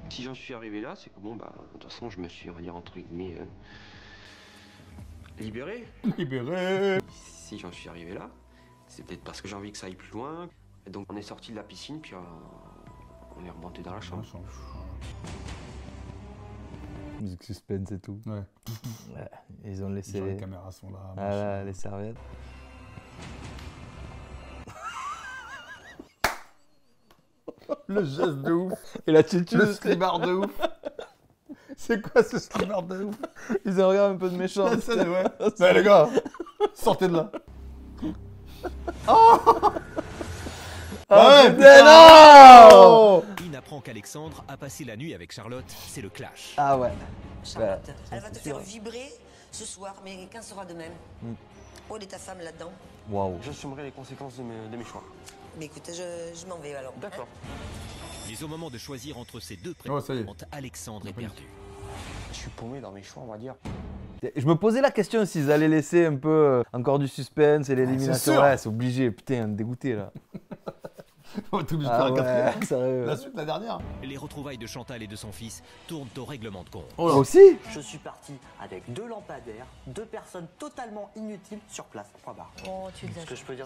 Si j'en suis arrivé là, c'est que bon, bah, de toute façon, je me suis, on va dire, entre guillemets, libéré. Libéré. Si j'en suis arrivé là, c'est peut-être parce que j'ai envie que ça aille plus loin. Et donc, on est sorti de la piscine, puis on est remonté dans la chambre. Musique suspense et tout. Ouais. Ouais. Ils ont laissé. Genre, les caméras sont là. Voilà, les serviettes. Le geste de ouf. Et l'attitude. Le slibard de ouf. C'est quoi ce slibard de ouf? Ils ont regardé un peu de méchant. La scène, ouais. Ouais, les gars, sortez de là. Oh, ah, putain, non. Il apprend qu'Alexandre a passé la nuit avec Charlotte, c'est le clash. Ah ouais. Charlotte, elle va te faire vibrer ce soir, mais quand sera demain? Où est ta femme là-dedans? Waouh. J'assumerai les conséquences de mes choix. Mais écoute, je m'en vais alors. D'accord. Mais au moment de choisir entre ces deux prétendantes, Alexandre est perdu. Je suis paumé dans mes choix, on va dire. Je me posais la question s'ils allaient laisser un peu encore du suspense et l'élimination. Ouais, c'est obligé. Putain, dégoûté là. On va t'obliger de faire un quatrième. Sérieux. La suite, la dernière. Les retrouvailles de Chantal et de son fils tournent au règlement de compte. Oh là. Aussi. Je suis parti avec 2 lampadaires, 2 personnes totalement inutiles sur place. Point barre. Oh, tu Ce que je peux dire.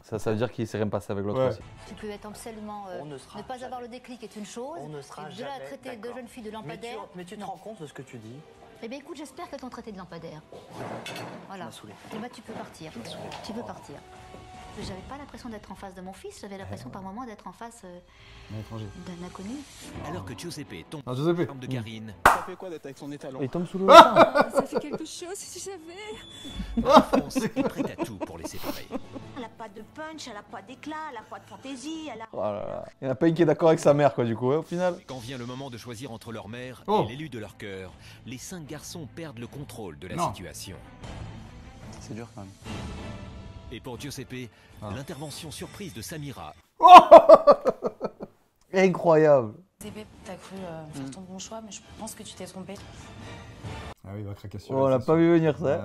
Ça veut dire qu'il s'est rien passé avec l'autre aussi. Tu peux être absolument. Ne pas avoir le déclic est une chose. On ne sera et déjà jamais traiter deux d'accord. jeunes filles de lampadaires. Mais tu te rends compte de ce que tu dis? Eh bien, écoute, j'espère qu'elles t'ont traité de lampadaire. Voilà. Eh ben, tu peux partir. Tu peux partir. J'avais pas l'impression d'être en face de mon fils, j'avais l'impression par moment d'être en face d'un inconnu. Alors que Giuseppe tombe Ah, sous la forme de Karine. Ça fait quoi d'être avec son étalon? Il tombe sous le Ça fait quelque chose, si j'avais. France est prête à tout pour les séparer. Elle a pas de punch, elle a pas d'éclat, elle a pas de fantaisie, elle a... Oh là là. Il n'y en a pas une qui est d'accord avec sa mère, quoi, du coup, au final. Quand vient le moment de choisir entre leur mère Oh. et l'élu de leur cœur, les 5 garçons perdent le contrôle de la Non. situation. C'est dur quand même. Et pour Giuseppe, l'intervention surprise de Samira Incroyable. C'est bébé, t'as cru faire ton bon choix, mais je pense que tu t'es trompé. Ah oui, il va craquer sur Oh, on l'a pas vu venir ça. Ouais.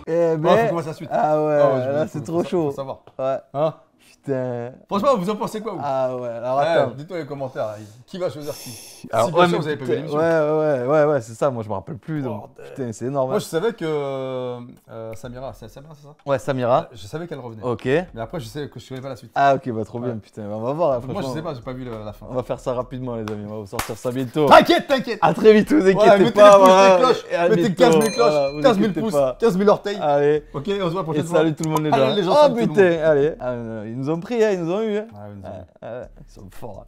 Eh ben. Oh, faut commencer la suite. Ah ouais, Oh, là c'est trop chaud. Faut savoir. Ouais. Hein? Putain. Franchement, vous en pensez quoi vous? Ah ouais, alors attends. Dites-moi dans les commentaires, qui va choisir qui? Alors, Si bien sûr vous avez pas vu l'émission. Ouais, c'est ça, moi je me rappelle plus. Donc, putain, c'est énorme. Moi je savais que Samira, c'est Samira, c'est ça? Ouais, Samira. Je savais qu'elle revenait. Ok. Mais après, je sais que je connais pas la suite. Ah ok, bah trop bien, putain. On va voir. Là, moi je sais pas, j'ai pas vu la fin. On va faire ça rapidement, les amis. On va sortir ça bientôt. T'inquiète. À très vite, vous inquiétez mettez pas. les pouces, les cloches. Mettez 15 000 cloches, 15 000 pouces, 15 000 orteils. Allez. Ok, on se voit la prochaine fois. Salut tout le monde les gens. Allez, les gens, oh salut tout le monde. putain, allez. Ils nous ont pris, ils nous ont eu. Ah, oui, ils sont forts.